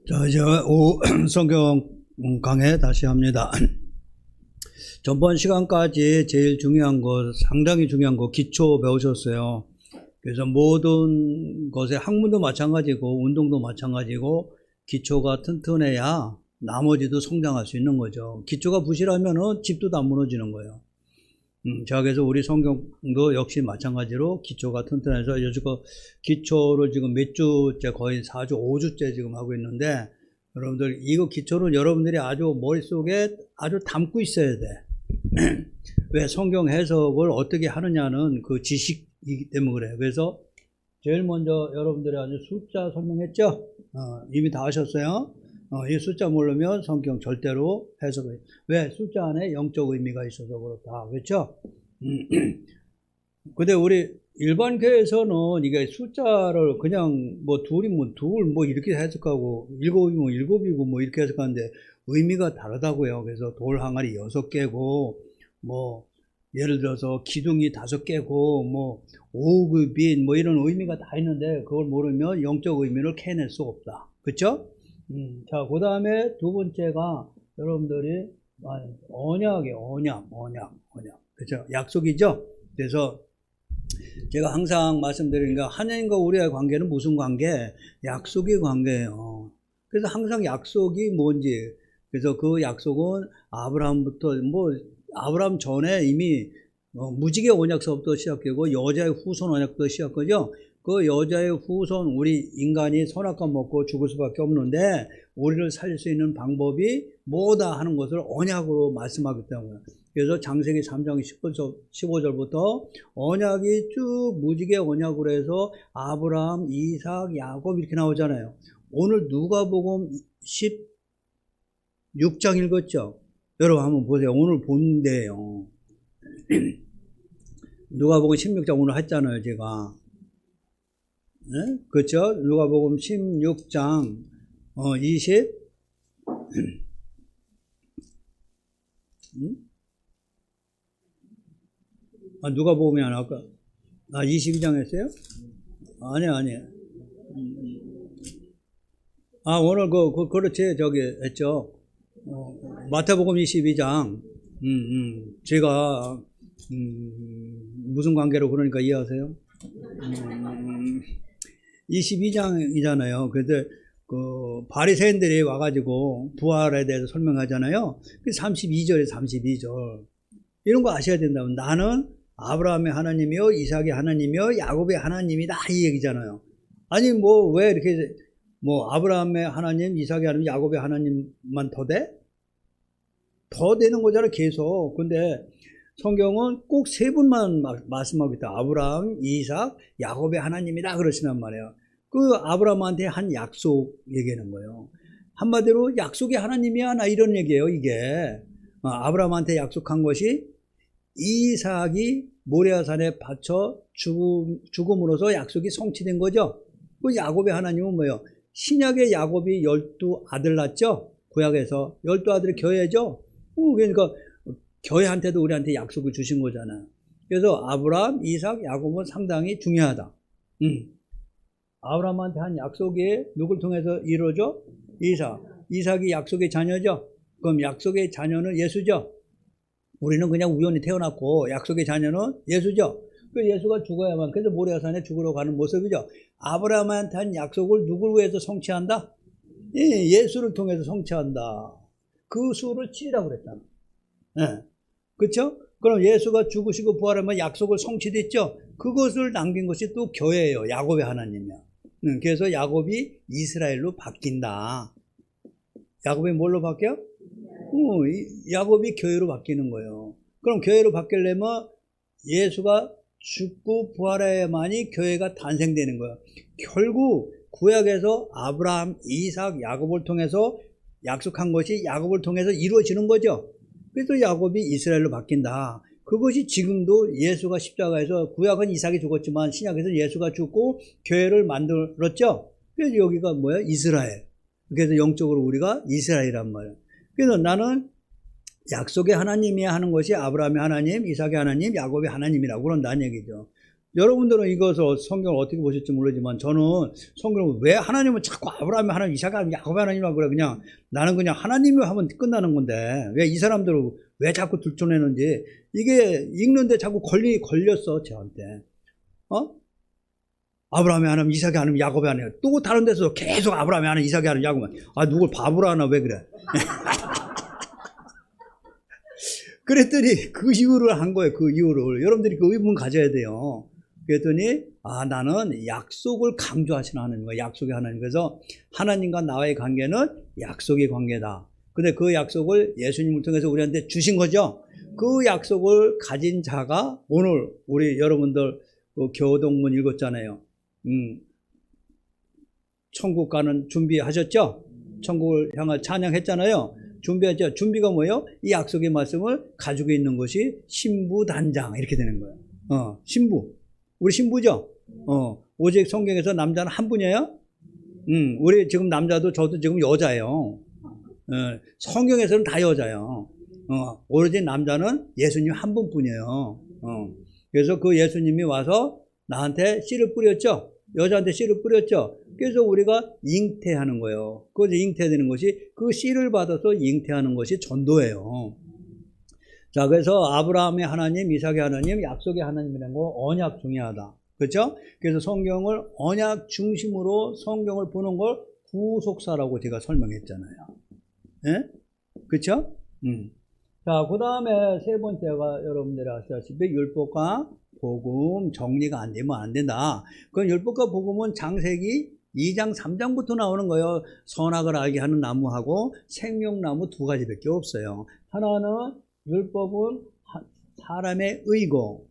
자, 이제 성경 강해 다시 합니다. 전번 시간까지 제일 중요한 거, 상당히 중요한 거, 기초 배우셨어요. 그래서 모든 것에 학문도 마찬가지고, 운동도 마찬가지고, 기초가 튼튼해야 나머지도 성장할 수 있는 거죠. 기초가 부실하면은 집도 다 무너지는 거예요. 자, 그래서 우리 성경도 역시 마찬가지로 기초가 튼튼해서 요즘 기초를 지금 몇 주째, 거의 4주, 5주째 지금 하고 있는데, 여러분들, 이거 기초는 여러분들이 아주 머릿속에 아주 담고 있어야 돼. 왜 성경 해석을 어떻게 하느냐는 그 지식이기 때문에 그래요. 그래서 제일 먼저 여러분들이 아주 숫자 설명했죠? 이미 다 하셨어요? 이 숫자 모르면 성경 절대로 해석을. 왜? 숫자 안에 영적 의미가 있어서 그렇다. 그렇죠? 근데 우리 일반 교회에서는 이게 숫자를 그냥 뭐 둘이면 둘, 뭐 이렇게 해석하고, 일곱이면 일곱이고, 뭐 이렇게 해석하는데 의미가 다르다고요. 그래서 돌 항아리 6개고, 뭐, 예를 들어서 기둥이 5개고, 뭐, 오급인, 뭐 이런 의미가 다 있는데 그걸 모르면 영적 의미를 캐낼 수 없다. 그쵸? 자, 그 다음에 두 번째가 여러분들이 언약. 그죠? 약속이죠? 그래서 제가 항상 말씀드리는 게 하나님과 우리의 관계는 무슨 관계? 약속의 관계예요. 그래서 항상 약속이 뭔지, 그래서 그 약속은 아브라함부터, 뭐, 아브라함 전에 이미 무지개 언약서부터 시작되고 여자의 후손 언약부터 시작하죠. 그 여자의 후손, 우리 인간이 선악과 먹고 죽을 수밖에 없는데 우리를 살릴 수 있는 방법이 뭐다 하는 것을 언약으로 말씀하기 때문에. 그래서 창세기 3장 15절부터 언약이 쭉 무지개 언약으로 해서 아브라함, 이삭, 야곱 이렇게 나오잖아요. 오늘 누가복음 16장 읽었죠? 여러분 한번 보세요. 오늘 본데요. 누가복음 16장 오늘 했잖아요, 제가. 네? 그렇죠? 누가복음 16장 20 누가복음이 안 할까? 22장 했어요? 아니. 오늘 그렇지, 저기 했죠. 마태복음 22장. 제가 무슨 관계로 그러니까 이해하세요? 22장이잖아요. 그래서 그 바리새인들이 와가지고 부활에 대해서 설명하잖아요. 그 32절 이런 거 아셔야 된다면 나는 아브라함의 하나님이요, 이삭의 하나님이요, 야곱의 하나님이다 이 얘기잖아요. 아니 뭐 왜 이렇게 뭐 아브라함의 하나님, 이삭의 하나님, 야곱의 하나님만 더 돼? 더 되는 거잖아 계속. 근데 성경은 꼭 세 분만 말씀하겠다. 아브라함, 이삭, 야곱의 하나님이다 그러시단 말이에요. 그 아브라함한테 한 약속 얘기하는 거예요. 한마디로 약속의 하나님이야 나 이런 얘기예요. 이게 아브라함한테 약속한 것이 이삭이 모리아산에 바쳐 죽음으로써 약속이 성취된 거죠. 그 야곱의 하나님은 뭐예요? 신약의 야곱이 12아들 낳았죠. 구약에서 12아들이 교회죠. 그러니까 교회한테도 우리한테 약속을 주신 거잖아요. 그래서 아브라함, 이삭, 야곱은 상당히 중요하다. 아브라함한테 한 약속이 누굴 통해서 이루어져? 이삭이 약속의 자녀죠. 그럼 약속의 자녀는 예수죠. 우리는 그냥 우연히 태어났고 약속의 자녀는 예수죠. 그 예수가 죽어야만, 그래서 모리아산에 죽으러 가는 모습이죠. 아브라함한테 한 약속을 누굴 위해서 성취한다? 예수를 통해서 성취한다. 그 수를 7이라고 그랬잖아. 그렇죠? 그럼 예수가 죽으시고 부활하면 약속을 성취됐죠? 그것을 남긴 것이 또 교회예요. 야곱의 하나님이야. 그래서 야곱이 이스라엘로 바뀐다. 야곱이 뭘로 바뀌어? 야곱이 교회로 바뀌는 거예요. 그럼 교회로 바뀌려면 예수가 죽고 부활해야만이 교회가 탄생되는 거예요. 결국 구약에서 아브라함, 이삭, 야곱을 통해서 약속한 것이 야곱을 통해서 이루어지는 거죠. 그래서 야곱이 이스라엘로 바뀐다. 그것이 지금도 예수가 십자가에서, 구약은 이삭이 죽었지만 신약에서 예수가 죽고 교회를 만들었죠. 그래서 여기가 뭐야? 이스라엘. 그래서 영적으로 우리가 이스라엘이란 말이에요. 그래서 나는 약속의 하나님이 하는 것이 아브라함의 하나님, 이삭의 하나님, 야곱의 하나님이라고 그런다는 얘기죠. 여러분들은 이것을 성경을 어떻게 보실지 모르지만 저는 성경을 왜 하나님은 자꾸 아브라함이 하나님, 이삭이 하나님, 야곱이 하나님이라고 그래. 그냥 나는 그냥 하나님이 하면 끝나는 건데 왜 이 사람들을 왜 자꾸 들춰내는지 이게 읽는데 자꾸 걸렸어 저한테. 아브라함이 하나님, 이삭이 하나님, 야곱이 하나님. 또 다른 데서 계속 아브라함이 하나님, 이삭이 하나님, 야곱이 하나님. 누굴 바보로 하나 왜 그래? 그랬더니 그 이유를 한 거예요. 그 이유를. 여러분들이 그 의문 가져야 돼요. 그랬더니 나는 약속을 강조하시는 하나님과 약속의 하나님. 그래서 하나님과 나와의 관계는 약속의 관계다. 근데 그 약속을 예수님을 통해서 우리한테 주신 거죠. 그 약속을 가진 자가 오늘 우리 여러분들 그 교동문 읽었잖아요. 천국 가는 준비하셨죠? 천국을 향해 찬양했잖아요. 준비하죠. 준비가 뭐예요? 이 약속의 말씀을 가지고 있는 것이 신부단장 이렇게 되는 거예요. 신부. 우리 신부죠? 오직 성경에서 남자는 한 분이에요? 우리 지금 남자도 저도 지금 여자예요. 성경에서는 다 여자예요. 오로지 남자는 예수님 한 분뿐이에요. 그래서 그 예수님이 와서 나한테 씨를 뿌렸죠? 여자한테 씨를 뿌렸죠? 그래서 우리가 잉태하는 거예요. 그래서 잉태되는 것이 그 씨를 받아서 잉태하는 것이 전도예요. 자, 그래서 아브라함의 하나님, 이삭의 하나님, 약속의 하나님이라는 거 언약 중요하다. 그렇죠? 그래서 성경을 언약 중심으로 성경을 보는 걸 구속사라고 제가 설명했잖아요. 예? 그렇죠? 자, 그 다음에 세 번째가 여러분들이 아시다시피 율법과 복음 정리가 안 되면 안 된다. 그 율법과 복음은 창세기 2장 3장부터 나오는 거예요. 선악을 알게 하는 나무하고 생명나무 두 가지밖에 없어요. 하나는 율법은 사람의 의고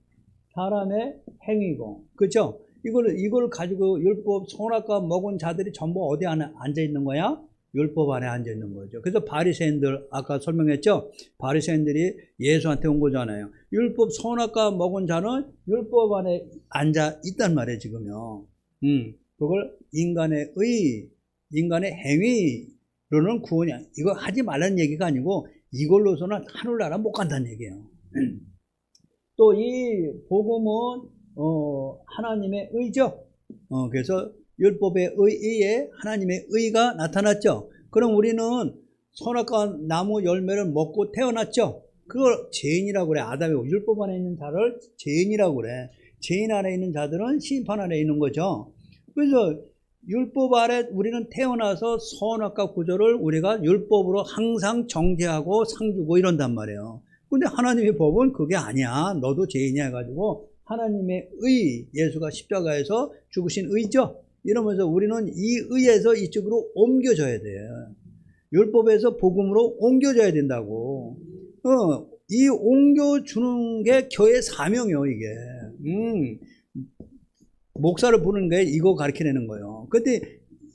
사람의 행위고, 그렇죠? 이걸 가지고 율법 선악과 먹은 자들이 전부 어디 안에 앉아 있는 거야? 율법 안에 앉아 있는 거죠. 그래서 바리새인들 아까 설명했죠. 바리새인들이 예수한테 온 거잖아요. 율법 선악과 먹은 자는 율법 안에 앉아 있단 말이에요 지금요. 그걸 인간의 행위로는 구원이 이거 하지 말라는 얘기가 아니고 이걸로서는 하늘나라 못 간다는 얘기예요. 또 이 복음은 하나님의 의죠. 그래서 율법의 의에 하나님의 의가 나타났죠. 그럼 우리는 선악과 나무 열매를 먹고 태어났죠. 그걸 죄인이라고 그래. 아담의 율법 안에 있는 자를 죄인이라고 그래. 죄인 안에 있는 자들은 심판 안에 있는 거죠. 그래서 율법 아래 우리는 태어나서 선악과 구조를 우리가 율법으로 항상 정죄하고 상 주고 이런단 말이에요. 근데 하나님의 법은 그게 아니야. 너도 죄인이야 해가지고 하나님의 의, 예수가 십자가에서 죽으신 의죠. 이러면서 우리는 이 의에서 이쪽으로 옮겨져야 돼요. 율법에서 복음으로 옮겨져야 된다고. 이 옮겨주는 게 교회 사명이요, 이게. 목사를 부르는 게 이거 가르쳐내는 거예요. 근데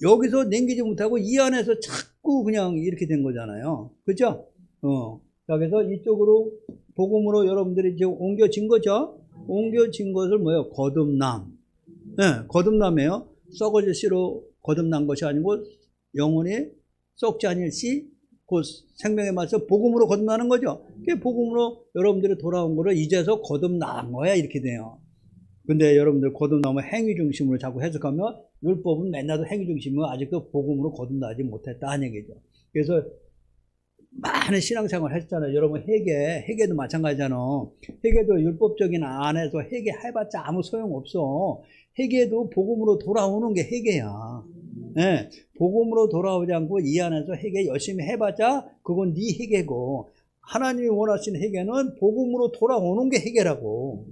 여기서 남기지 못하고 이 안에서 자꾸 그냥 이렇게 된 거잖아요. 그죠? 자, 그래서 이쪽으로 복음으로 여러분들이 지금 옮겨진 거죠? 옮겨진 것을 뭐예요? 거듭남. 네, 거듭남이에요. 썩어질 씨로 거듭난 것이 아니고 영원히 썩지 아닐 씨, 그 생명의 말씀 복음으로 거듭나는 거죠. 그게 복음으로 여러분들이 돌아온 거를 이제서 거듭난 거야 이렇게 돼요. 근데 여러분들 거듭나면 행위 중심으로 자꾸 해석하면 율법은 맨날도 행위 중심으로 아직도 복음으로 거듭나지 못했다 하는 얘기죠. 그래서 많은 신앙생활 했잖아요. 여러분 회개도 마찬가지잖아. 회개도 율법적인 안에서 회개해봤자 아무 소용없어. 회개도 복음으로 돌아오는 게 회개야. 네, 복음으로 돌아오지 않고 이 안에서 회개 열심히 해봤자 그건 네 회개고, 하나님이 원하시는 회개는 복음으로 돌아오는 게 회개라고.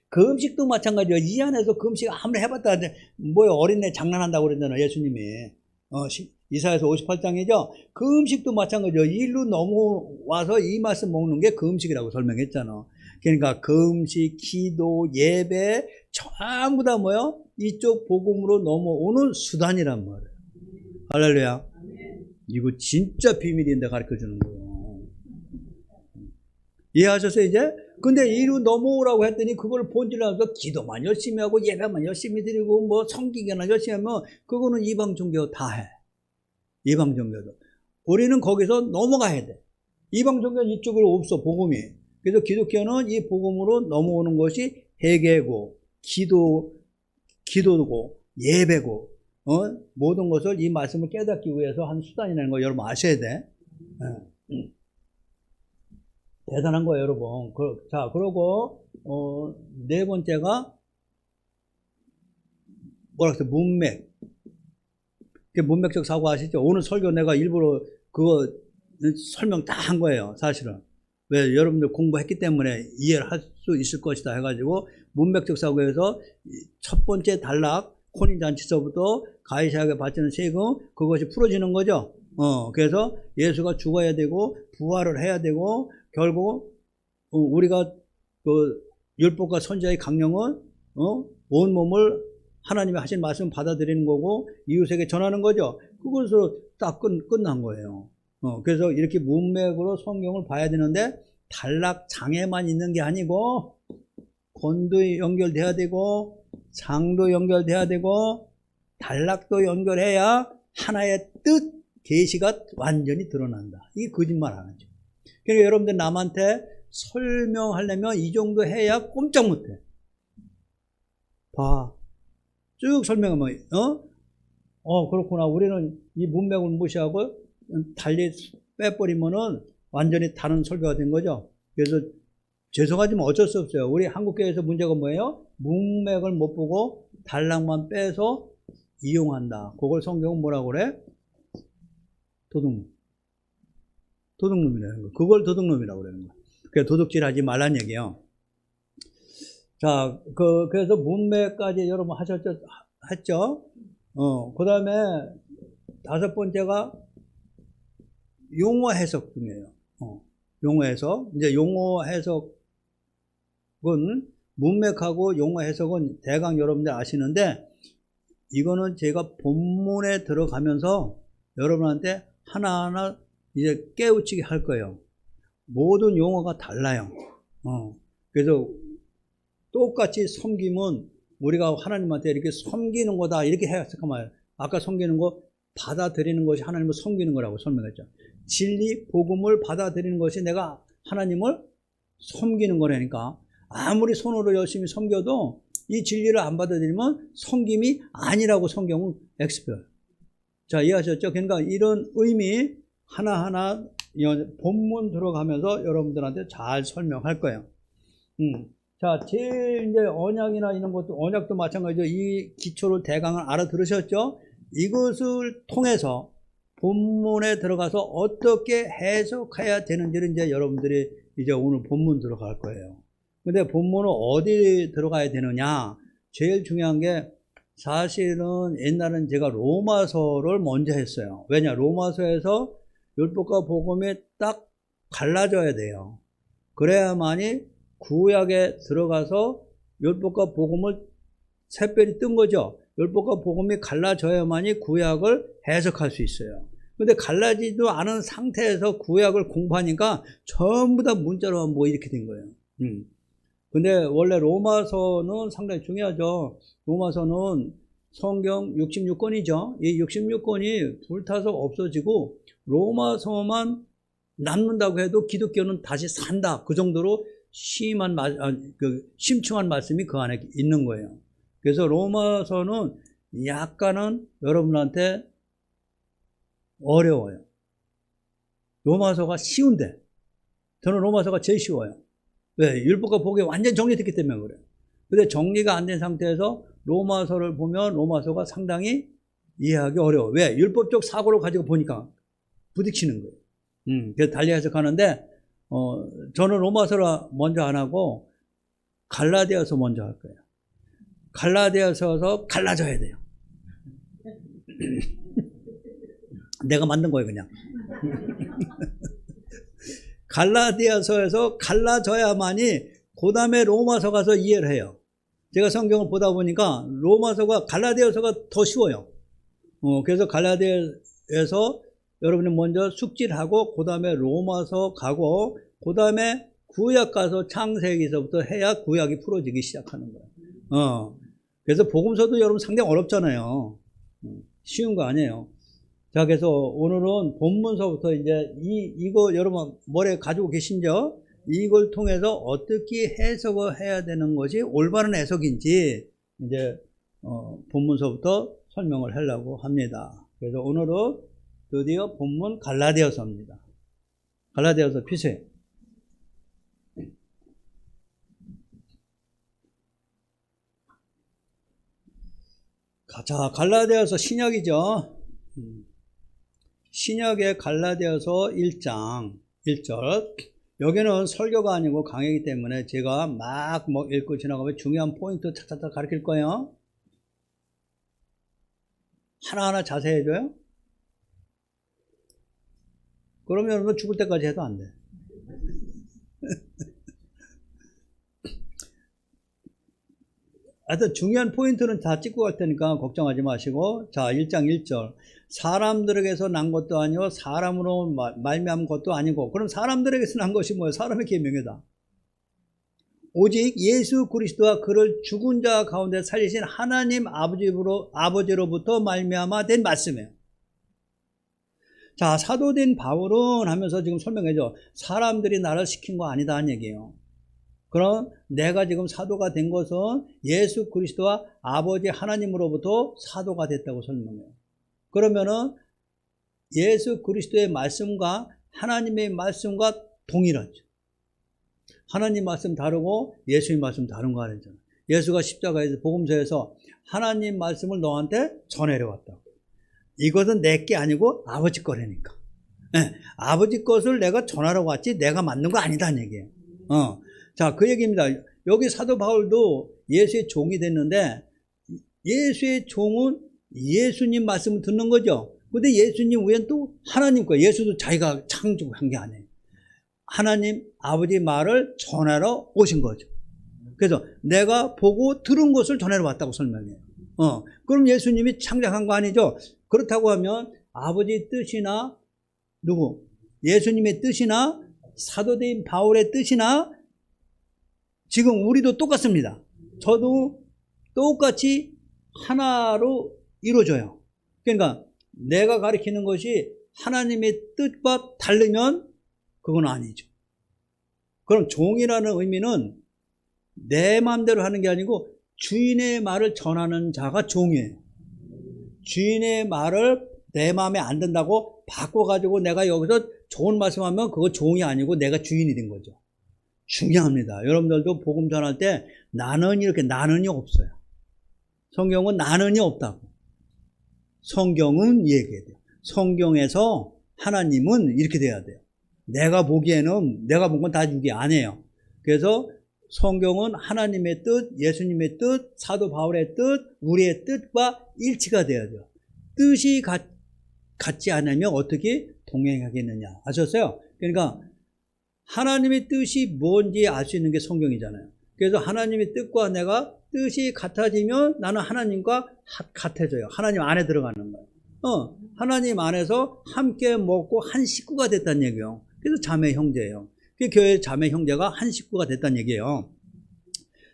그 음식도 마찬가지예요. 이 안에서 그 음식 아무리 해봤다 뭐야 어린애 장난한다고 그러잖아요 예수님이. 이사야서 58장이죠. 그 음식도 마찬가지예요. 일로 넘어와서 이 말씀 먹는 게 그 음식이라고 설명했잖아. 그러니까 그 음식, 기도, 예배 전부 다 뭐요? 이쪽 복음으로 넘어오는 수단이란 말이에요. 할렐루야. 이거 진짜 비밀인데 가르쳐주는 거예요. 이해하셨어요 이제? 근데 이로 넘어오라고 했더니 그걸 본질로 하면서 기도만 열심히 하고 예배만 열심히 드리고 뭐 성기계나 열심히 하면 그거는 이방 종교 다 해. 이방 종교도. 우리는 거기서 넘어가야 돼. 이방 종교는 이쪽으로 없어 복음이. 그래서 기독교는 이 복음으로 넘어오는 것이 회개고, 기도고 예배고 모든 것을 이 말씀을 깨닫기 위해서 한 수단이라는 거 여러분 아셔야 돼. 대단한 거예요, 여러분. 자, 그러고 네 번째가 뭐라 그랬어요? 문맥. 문맥적 사고 아시죠? 오늘 설교 내가 일부러 그거 설명 다 한 거예요, 사실은. 왜? 여러분들 공부했기 때문에 이해를 할 수 있을 것이다 해가지고 문맥적 사고에서 첫 번째 단락 혼인잔치서부터 가이사에게 바치는 세금, 그것이 풀어지는 거죠. 그래서 예수가 죽어야 되고 부활을 해야 되고 결국 우리가 그 율법과 선지자의 강령은 온 몸을 하나님이 하신 말씀 받아들이는 거고 이웃에게 전하는 거죠. 그것으로 딱 끝난 거예요. 그래서 이렇게 문맥으로 성경을 봐야 되는데 단락 장에만 있는 게 아니고 권도 연결돼야 되고 장도 연결돼야 되고 단락도 연결해야 하나의 뜻, 계시가 완전히 드러난다. 이게 거짓말 안 하죠. 그러니까 여러분들 남한테 설명하려면 이 정도 해야 꼼짝 못해. 봐. 쭉 설명하면, 그렇구나. 우리는 이 문맥을 무시하고 달리 빼버리면은 완전히 다른 설교가 된 거죠. 그래서 죄송하지만 어쩔 수 없어요. 우리 한국교회에서 문제가 뭐예요? 문맥을 못 보고 단락만 빼서 이용한다. 그걸 성경은 뭐라고 그래? 도둑놈이라는 거. 그걸 도둑놈이라고 그러는 거야. 그래서 도둑질 하지 말란 얘기예요. 자, 그래서 문맥까지 여러분 했죠? 그 다음에 다섯 번째가 용어 해석 중이에요. 용어 해석. 이제 용어 해석은 문맥하고 용어 해석은 대강 여러분들 아시는데 이거는 제가 본문에 들어가면서 여러분한테 하나하나 이제 깨우치게 할 거예요. 모든 용어가 달라요. 그래서 똑같이 섬김은 우리가 하나님한테 이렇게 섬기는 거다 이렇게 해석하면 아까 섬기는 거 받아들이는 것이 하나님을 섬기는 거라고 설명했죠. 진리 복음을 받아들이는 것이 내가 하나님을 섬기는 거라니까. 아무리 손으로 열심히 섬겨도 이 진리를 안 받아들이면 섬김이 아니라고 성경은 엑스표해요. 자, 이해하셨죠? 그러니까 이런 의미 하나하나 본문 들어가면서 여러분들한테 잘 설명할 거예요. 자, 제일 이제 언약이나 이런 것도, 언약도 마찬가지죠. 이 기초를 대강을 알아들으셨죠? 이것을 통해서 본문에 들어가서 어떻게 해석해야 되는지를 이제 여러분들이 이제 오늘 본문 들어갈 거예요. 근데 본문은 어디 들어가야 되느냐? 제일 중요한 게 사실은 옛날엔 제가 로마서를 먼저 했어요. 왜냐? 로마서에서 율법과 복음이 딱 갈라져야 돼요. 그래야만이 구약에 들어가서 율법과 복음을 샛별이 뜬 거죠. 율법과 복음이 갈라져야만이 구약을 해석할 수 있어요. 근데 갈라지도 않은 상태에서 구약을 공부하니까 전부 다 문자로 뭐 이렇게 된 거예요. 근데 원래 로마서는 상당히 중요하죠. 로마서는 성경 66권이죠. 이 66권이 불타서 없어지고 로마서만 남는다고 해도 기독교는 다시 산다. 그 정도로 심층한 말씀이 그 안에 있는 거예요. 그래서 로마서는 약간은 여러분한테 어려워요. 로마서가 쉬운데 저는 로마서가 제일 쉬워요. 왜? 율법과 복음이 완전 정리됐기 때문에 그래요. 근데 정리가 안 된 상태에서 로마서를 보면 로마서가 상당히 이해하기 어려워. 왜? 율법적 사고를 가지고 보니까 부딪히는 거예요. 그래서 달리 해석하는데 저는 로마서를 먼저 안 하고 갈라디아서 먼저 할 거예요. 갈라디아서에서 갈라져야 돼요. 내가 만든 거예요, 그냥. 갈라디아서에서 갈라져야만이 그 다음에 로마서 가서 이해를 해요. 제가 성경을 보다 보니까 로마서가 갈라디아서가 더 쉬워요. 그래서 갈라디아에서 여러분이 먼저 숙지하고 그 다음에 로마서 가고 그 다음에 구약 가서 창세기서부터 해야 구약이 풀어지기 시작하는 거예요. 그래서 복음서도 여러분 상당히 어렵잖아요. 쉬운 거 아니에요. 자, 그래서 오늘은 본문서부터 이제 이거 여러분 머리에 가지고 계신죠? 이걸 통해서 어떻게 해석을 해야 되는 것이 올바른 해석인지 이제 본문서부터 설명을 하려고 합니다. 그래서 오늘은 드디어 본문 갈라디아서입니다. 갈라디아서 피세요. 자, 갈라디아서 신약이죠. 신약의 갈라디아서 1장 1절. 여기는 설교가 아니고 강의이기 때문에 제가 막 읽고 지나가면 중요한 포인트 차차차 가르칠 거예요. 하나하나 자세히 해줘요. 그러면 뭐 죽을 때까지 해도 안 돼. 하여튼 중요한 포인트는 다 찍고 갈 테니까 걱정하지 마시고, 자, 1장 1절. 사람들에게서 난 것도 아니고 사람으로 말미암은 것도 아니고. 그럼 사람들에게서 난 것이 뭐예요? 사람의 계명이다. 오직 예수 그리스도와 그를 죽은 자 가운데 살리신 하나님 아버지로부터 말미암아 된 말씀이에요. 자, 사도된 바울은 하면서 지금 설명해줘. 사람들이 나를 시킨 거 아니다 는 얘기예요. 그럼 내가 지금 사도가 된 것은 예수 그리스도와 아버지 하나님으로부터 사도가 됐다고 설명해요. 그러면은 예수 그리스도의 말씀과 하나님의 말씀과 동일하죠. 하나님 말씀 다르고 예수의 말씀 다른 거 아니잖아요. 예수가 십자가에서 복음서에서 하나님 말씀을 너한테 전해려 왔다고. 이것은 내 게 아니고 아버지 거라니까. 네, 아버지 것을 내가 전하러 왔지 내가 만든 거 아니다는 얘기예요. 자, 그 얘기입니다. 여기 사도 바울도 예수의 종이 됐는데 예수의 종은 예수님 말씀을 듣는 거죠. 근데 예수님 외엔 또 하나님 거, 예수도 자기가 창조한 게 아니에요. 하나님 아버지 말을 전하러 오신 거죠. 그래서 내가 보고 들은 것을 전하러 왔다고 설명해요. 그럼 예수님이 창작한 거 아니죠? 그렇다고 하면 아버지 뜻이나 예수님의 뜻이나 사도된 바울의 뜻이나 지금 우리도 똑같습니다. 저도 똑같이 하나로 이루어져요. 그러니까 내가 가리키는 것이 하나님의 뜻과 다르면 그건 아니죠. 그럼 종이라는 의미는 내 마음대로 하는 게 아니고 주인의 말을 전하는 자가 종이에요. 주인의 말을 내 마음에 안 든다고 바꿔가지고 내가 여기서 좋은 말씀하면 그거 종이 아니고 내가 주인이 된 거죠. 중요합니다. 여러분들도 복음 전할 때 나는 이렇게 나는이 없어요. 성경은 나는이 없다고. 성경은 얘기해야 돼요. 성경에서 하나님은 이렇게 돼야 돼요. 내가 보기에는 내가 본 건 다 이게 아니에요. 그래서 성경은 하나님의 뜻, 예수님의 뜻, 사도 바울의 뜻, 우리의 뜻과 일치가 돼야 돼요. 뜻이 같지 않으면 어떻게 동행하겠느냐. 아셨어요? 그러니까 하나님의 뜻이 뭔지 알 수 있는 게 성경이잖아요. 그래서 하나님의 뜻과 내가 뜻이 같아지면 나는 하나님과 같아져요. 하나님 안에 들어가는 거예요. 하나님 안에서 함께 먹고 한 식구가 됐다는 얘기예요. 그래서 자매 형제예요. 그 교회 자매 형제가 한 식구가 됐다는 얘기예요.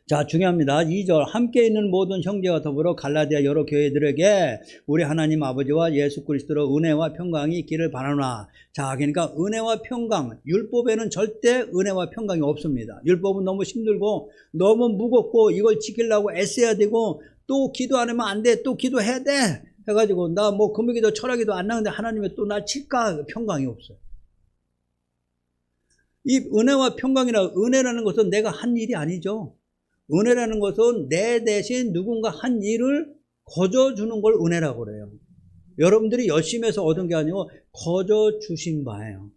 자, 중요합니다. 2절. 함께 있는 모든 형제와 더불어 갈라디아 여러 교회들에게 우리 하나님 아버지와 예수 그리스도로 은혜와 평강이 있기를 바라노라. 자, 그러니까 은혜와 평강, 율법에는 절대 은혜와 평강이 없습니다. 율법은 너무 힘들고 너무 무겁고 이걸 지키려고 애써야 되고 또 기도 안 하면 안 돼, 또 기도해야 돼 해가지고 나 뭐 금요기도 철학기도 안 나는데 하나님이 또 날 칠까? 평강이 없어요. 이 은혜와 평강이라, 은혜라는 것은 내가 한 일이 아니죠. 은혜라는 것은 내 대신 누군가 한 일을 거저주는 걸 은혜라고 그래요. 여러분들이 열심히 해서 얻은 게 아니고 거저주신 바예요.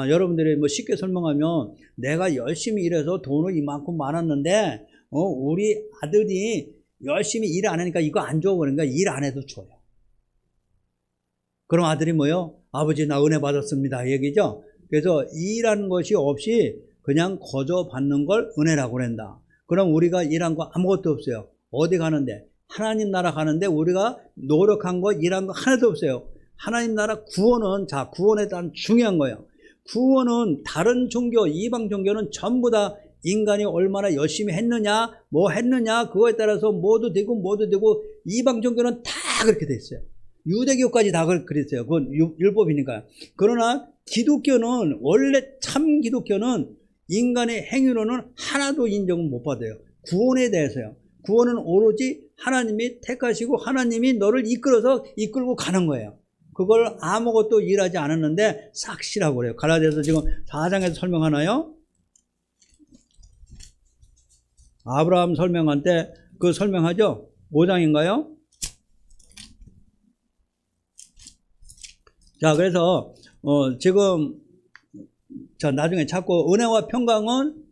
여러분들이 뭐 쉽게 설명하면 내가 열심히 일해서 돈을 이만큼 많았는데 우리 아들이 열심히 일 안 하니까 이거 안 줘. 그러니까 일 안 해도 줘요. 그럼 아들이 뭐요? 아버지 나 은혜 받았습니다 얘기죠. 그래서 일하는 것이 없이 그냥 거저 받는 걸 은혜라고 그런다. 그럼 우리가 일한 거 아무것도 없어요. 어디 가는데? 하나님 나라 가는데 우리가 노력한 거, 일한 거 하나도 없어요. 하나님 나라 구원은, 자, 구원에 대한 중요한 거예요. 구원은 다른 종교, 이방 종교는 전부 다 인간이 얼마나 열심히 했느냐, 뭐 했느냐, 그거에 따라서 뭐도 되고 이방 종교는 다 그렇게 돼 있어요. 유대교까지 다 그랬어요. 그건 율법이니까요. 그러나 기독교는, 원래 참 기독교는 인간의 행위로는 하나도 인정을 못 받아요. 구원에 대해서요. 구원은 오로지 하나님이 택하시고 하나님이 너를 이끌고 가는 거예요. 그걸 아무것도 일하지 않았는데 삭시라고 그래요. 갈라디아서 지금 4장에서 설명하나요? 아브라함 설명할 때 그 설명하죠? 5장인가요? 자, 그래서 지금 나중에 자꾸 은혜와 평강은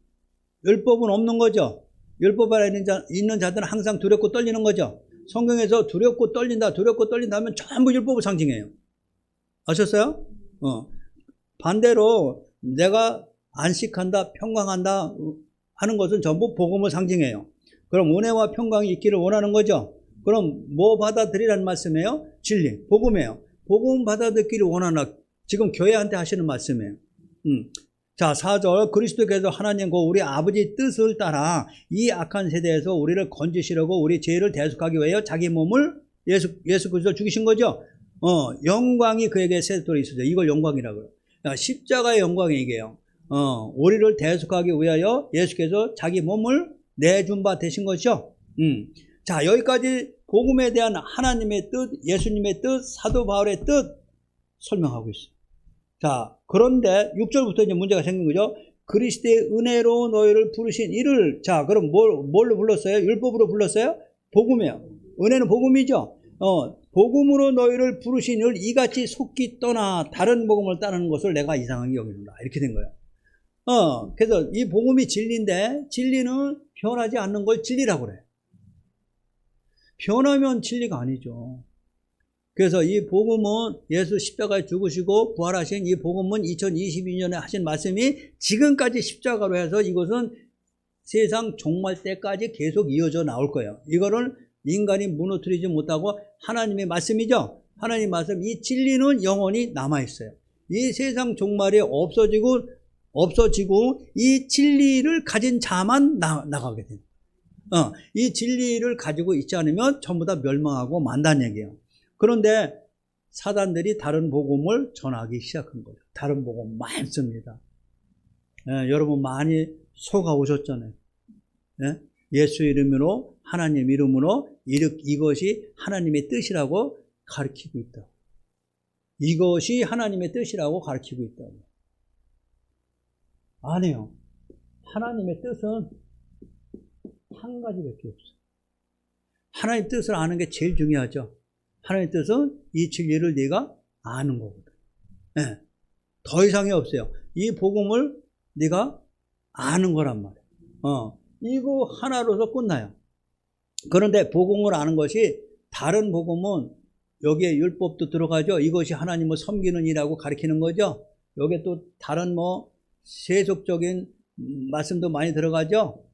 율법은 없는 거죠. 율법 아래 있는 자들은 항상 두렵고 떨리는 거죠. 성경에서 두렵고 떨린다 하면 전부 율법을 상징해요. 아셨어요? 반대로 내가 안식한다, 평강한다 하는 것은 전부 복음을 상징해요. 그럼 은혜와 평강이 있기를 원하는 거죠. 그럼 뭐 받아들이라는 말씀이에요? 진리, 복음이에요. 복음 받아들이기를 원하나, 지금 교회한테 하시는 말씀이에요. 자, 4절, 그리스도께서 하나님 우리 아버지 뜻을 따라 이 악한 세대에서 우리를 건지시려고 우리 죄를 대속하기 위하여 자기 몸을 예수 그리스도 죽이신 거죠. 영광이 그에게 세도록 있어요. 이걸 영광이라고 해요. 십자가의 영광이 이게요. 우리를 대속하기 위하여 예수께서 자기 몸을 내준 바 되신 것이죠. 자, 여기까지 복음에 대한 하나님의 뜻, 예수님의 뜻, 사도 바울의 뜻 설명하고 있어요. 자, 그런데 6절부터 이제 문제가 생긴 거죠. 그리스도의 은혜로 너희를 부르신 이를, 자, 그럼 뭘로 불렀어요? 율법으로 불렀어요? 복음이에요. 은혜는 복음이죠. 복음으로 너희를 부르신 이를 이같이 속기 떠나 다른 복음을 따르는 것을 내가 이상하게 여기는다. 이렇게 된 거예요. 그래서 이 복음이 진리인데, 진리는 변하지 않는 걸 진리라고 그래요. 변하면 진리가 아니죠. 그래서 이 복음은 예수 십자가에 죽으시고 부활하신 이 복음은 2022년에 하신 말씀이 지금까지 십자가로 해서 이것은 세상 종말 때까지 계속 이어져 나올 거예요. 이거를 인간이 무너뜨리지 못하고 하나님의 말씀이죠. 하나님의 말씀, 이 진리는 영원히 남아있어요. 이 세상 종말이 없어지고 이 진리를 가진 자만 나가게 돼요. 이 진리를 가지고 있지 않으면 전부 다 멸망하고 만다는 얘기예요. 그런데 사단들이 다른 복음을 전하기 시작한 거죠. 다른 복음 많습니다. 여러분 많이 속아 오셨잖아요. 예수 이름으로, 하나님 이름으로 이것이 하나님의 뜻이라고 가르치고 있다. 이것이 하나님의 뜻이라고 가르치고 있다고. 아니에요. 하나님의 뜻은 한 가지밖에 없어요. 하나님의 뜻을 아는 게 제일 중요하죠. 하나님의 뜻은 이 진리를 네가 아는 거거든. 더 이상이 없어요. 이 복음을 네가 아는 거란 말이에요. 이거 하나로서 끝나요. 그런데 복음을 아는 것이, 다른 복음은 여기에 율법도 들어가죠. 이것이 하나님을 섬기는 일이라고 가르치는 거죠. 여기에 또 다른 세속적인 말씀도 많이 들어가죠.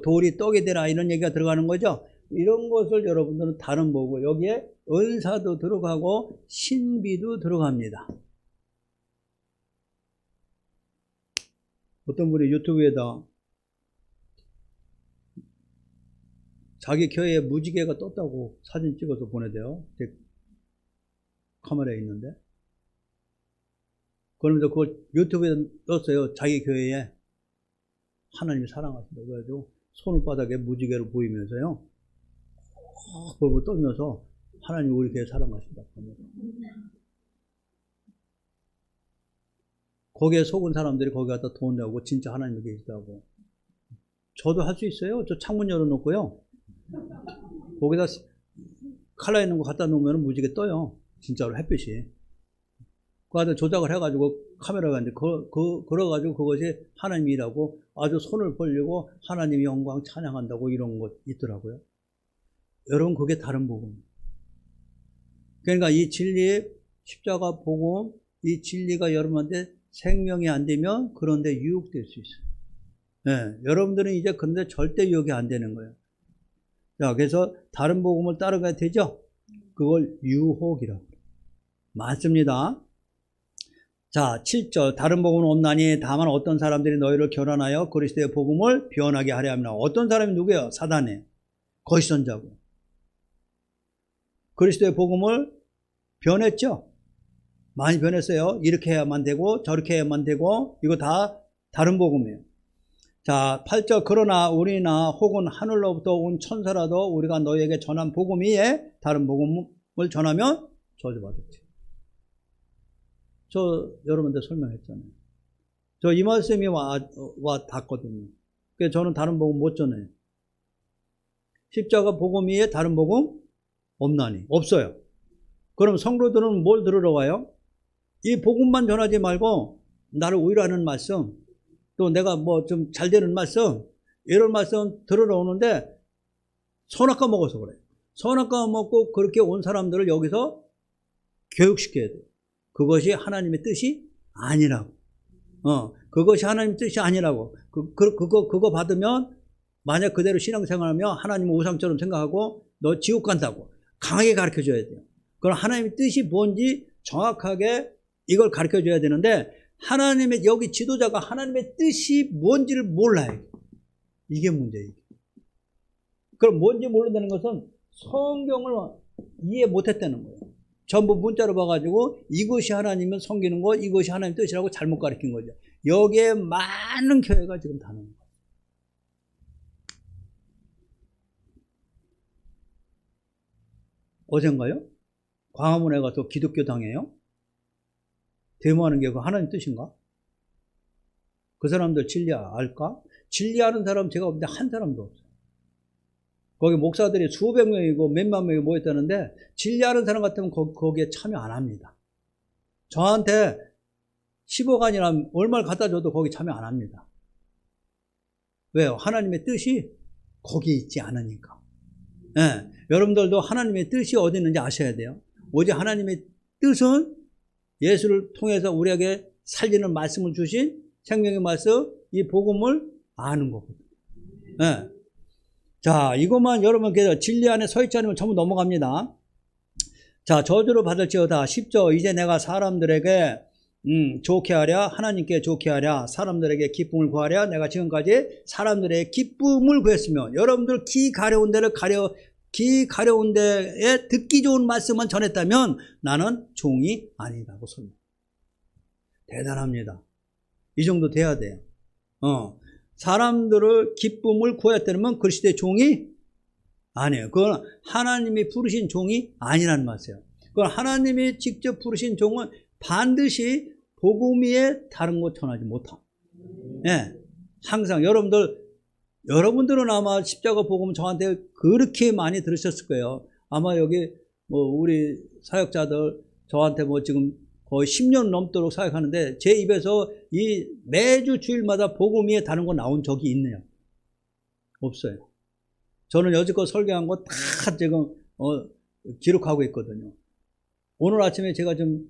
돌이 떡이 되라 이런 얘기가 들어가는 거죠. 이런 것을 여러분들은 다른 보고, 여기에 은사도 들어가고 신비도 들어갑니다. 어떤 분이 유튜브에다 자기 교회에 무지개가 떴다고 사진 찍어서 보내대요. 제 카메라에 있는데. 그러면서 그걸 유튜브에 떴어요. 자기 교회에 하나님이 사랑하신다고 그래가지고 손바닥에 무지개를 보이면서요. 그걸 떨면서 하나님 우리 교회 사랑하신다고 합니다. 거기에 속은 사람들이 거기 갖다 돈 내고 진짜 하나님이 계시다고. 저도 할 수 있어요. 저 창문 열어놓고요. 거기다 칼라 있는 거 갖다 놓으면 무지개 떠요. 진짜로 햇빛이. 그 안에 조작을 해가지고 카메라가 이제 걸어가지고 그것이 하나님이라고 아주 손을 벌리고 하나님의 영광 찬양한다고 이런 것 있더라고요. 여러분, 그게 다른 복음. 그러니까 이 진리, 십자가 복음, 이 진리가 여러분한테 생명이 안 되면 그런데 유혹될 수 있어요. 여러분들은 이제 그런데 절대 유혹이 안 되는 거예요. 자, 그래서 다른 복음을 따르게 되죠? 그걸 유혹이라고. 맞습니다. 자, 7절. 다른 복음은 없나니 다만 어떤 사람들이 너희를 결혼하여 그리스도의 복음을 변하게 하려 합니다. 어떤 사람이 누구예요? 사단이에요. 거짓선자고. 그리스도의 복음을 변했죠. 많이 변했어요. 이렇게 해야만 되고 저렇게 해야만 되고 이거 다 다른 복음이에요. 자, 8절 그러나 우리나 혹은 하늘로부터 온 천사라도 우리가 너희에게 전한 복음 외에 다른 복음을 전하면 저주받았지. 저 여러분들 설명했잖아요. 저 이 말씀이 와 닿거든요. 그래서 저는 다른 복음 못 전해요. 십자가 복음 외에 다른 복음 없나니? 없어요. 그럼 성도들은 뭘 들으러 와요? 이 복음만 전하지 말고 나를 위로하는 말씀, 또 내가 뭐 좀 잘 되는 말씀, 이런 말씀 들으러 오는데 선악과 먹어서 그래요. 선악과 먹고 그렇게 온 사람들을 여기서 교육시켜야 돼요. 그것이 하나님의 뜻이 아니라고. 그것이 하나님의 뜻이 아니라고. 그거 받으면 만약 그대로 신앙생활하면 하나님은 우상처럼 생각하고 너 지옥 간다고 강하게 가르쳐줘야 돼요. 그럼 하나님의 뜻이 뭔지 정확하게 이걸 가르쳐줘야 되는데 하나님의 여기 지도자가 하나님의 뜻이 뭔지를 몰라요. 이게 문제예요. 그럼 뭔지 모른다는 것은 성경을 이해 못했다는 거예요. 전부 문자로 봐가지고 이것이 하나님은 섬기는 거, 이것이 하나님 뜻이라고 잘못 가르친 거죠. 여기에 많은 교회가 지금 다는 거예요. 어젠가요? 광화문에 가서 기독교 당해요? 데모하는 게 그 하나님 뜻인가? 그 사람들 진리 알까? 진리하는 사람 제가 없는데 한 사람도 없어요. 거기 목사들이 수백 명이고 몇만 명이 모였다는데 진리하는 사람 같으면 거기에 참여 안 합니다. 저한테 10억 원이나 얼마를 갖다 줘도 거기 참여 안 합니다. 왜요? 하나님의 뜻이 거기 있지 않으니까. 네, 여러분들도 하나님의 뜻이 어디 있는지 아셔야 돼요. 오직 하나님의 뜻은 예수를 통해서 우리에게 살리는 말씀을 주신 생명의 말씀, 이 복음을 아는 거거든요. 네. 자, 이것만 여러분께서 진리 안에 서 있지 않으면 전부 넘어갑니다. 자, 저주를 받을지어다. 10절 이제 내가 사람들에게 좋게 하랴, 하나님께 좋게 하랴, 사람들에게 기쁨을 구하랴. 내가 지금까지 사람들의 기쁨을 구했으며 여러분들 기 가려운 데에 듣기 좋은 말씀만 전했다면 나는 종이 아니라고 설명. 대단합니다. 이 정도 돼야 돼요. 사람들을 기쁨을 구했다면 그리스도의 종이 아니에요. 그건 하나님이 부르신 종이 아니라는 말이에요. 그건 하나님이 직접 부르신 종은 반드시 복음 위에 다른 것 전하지 못함. 예, 항상 여러분들은 아마 십자가 복음 저한테 그렇게 많이 들으셨을 거예요. 아마 여기 뭐 우리 사역자들 저한테 뭐 지금 거의 10년 넘도록 사역하는데 제 입에서 이 매주 주일마다 복음 위에 다른 거 나온 적이 있네요. 없어요. 저는 여지껏 설교한 거 다 지금 기록하고 있거든요. 오늘 아침에 제가 좀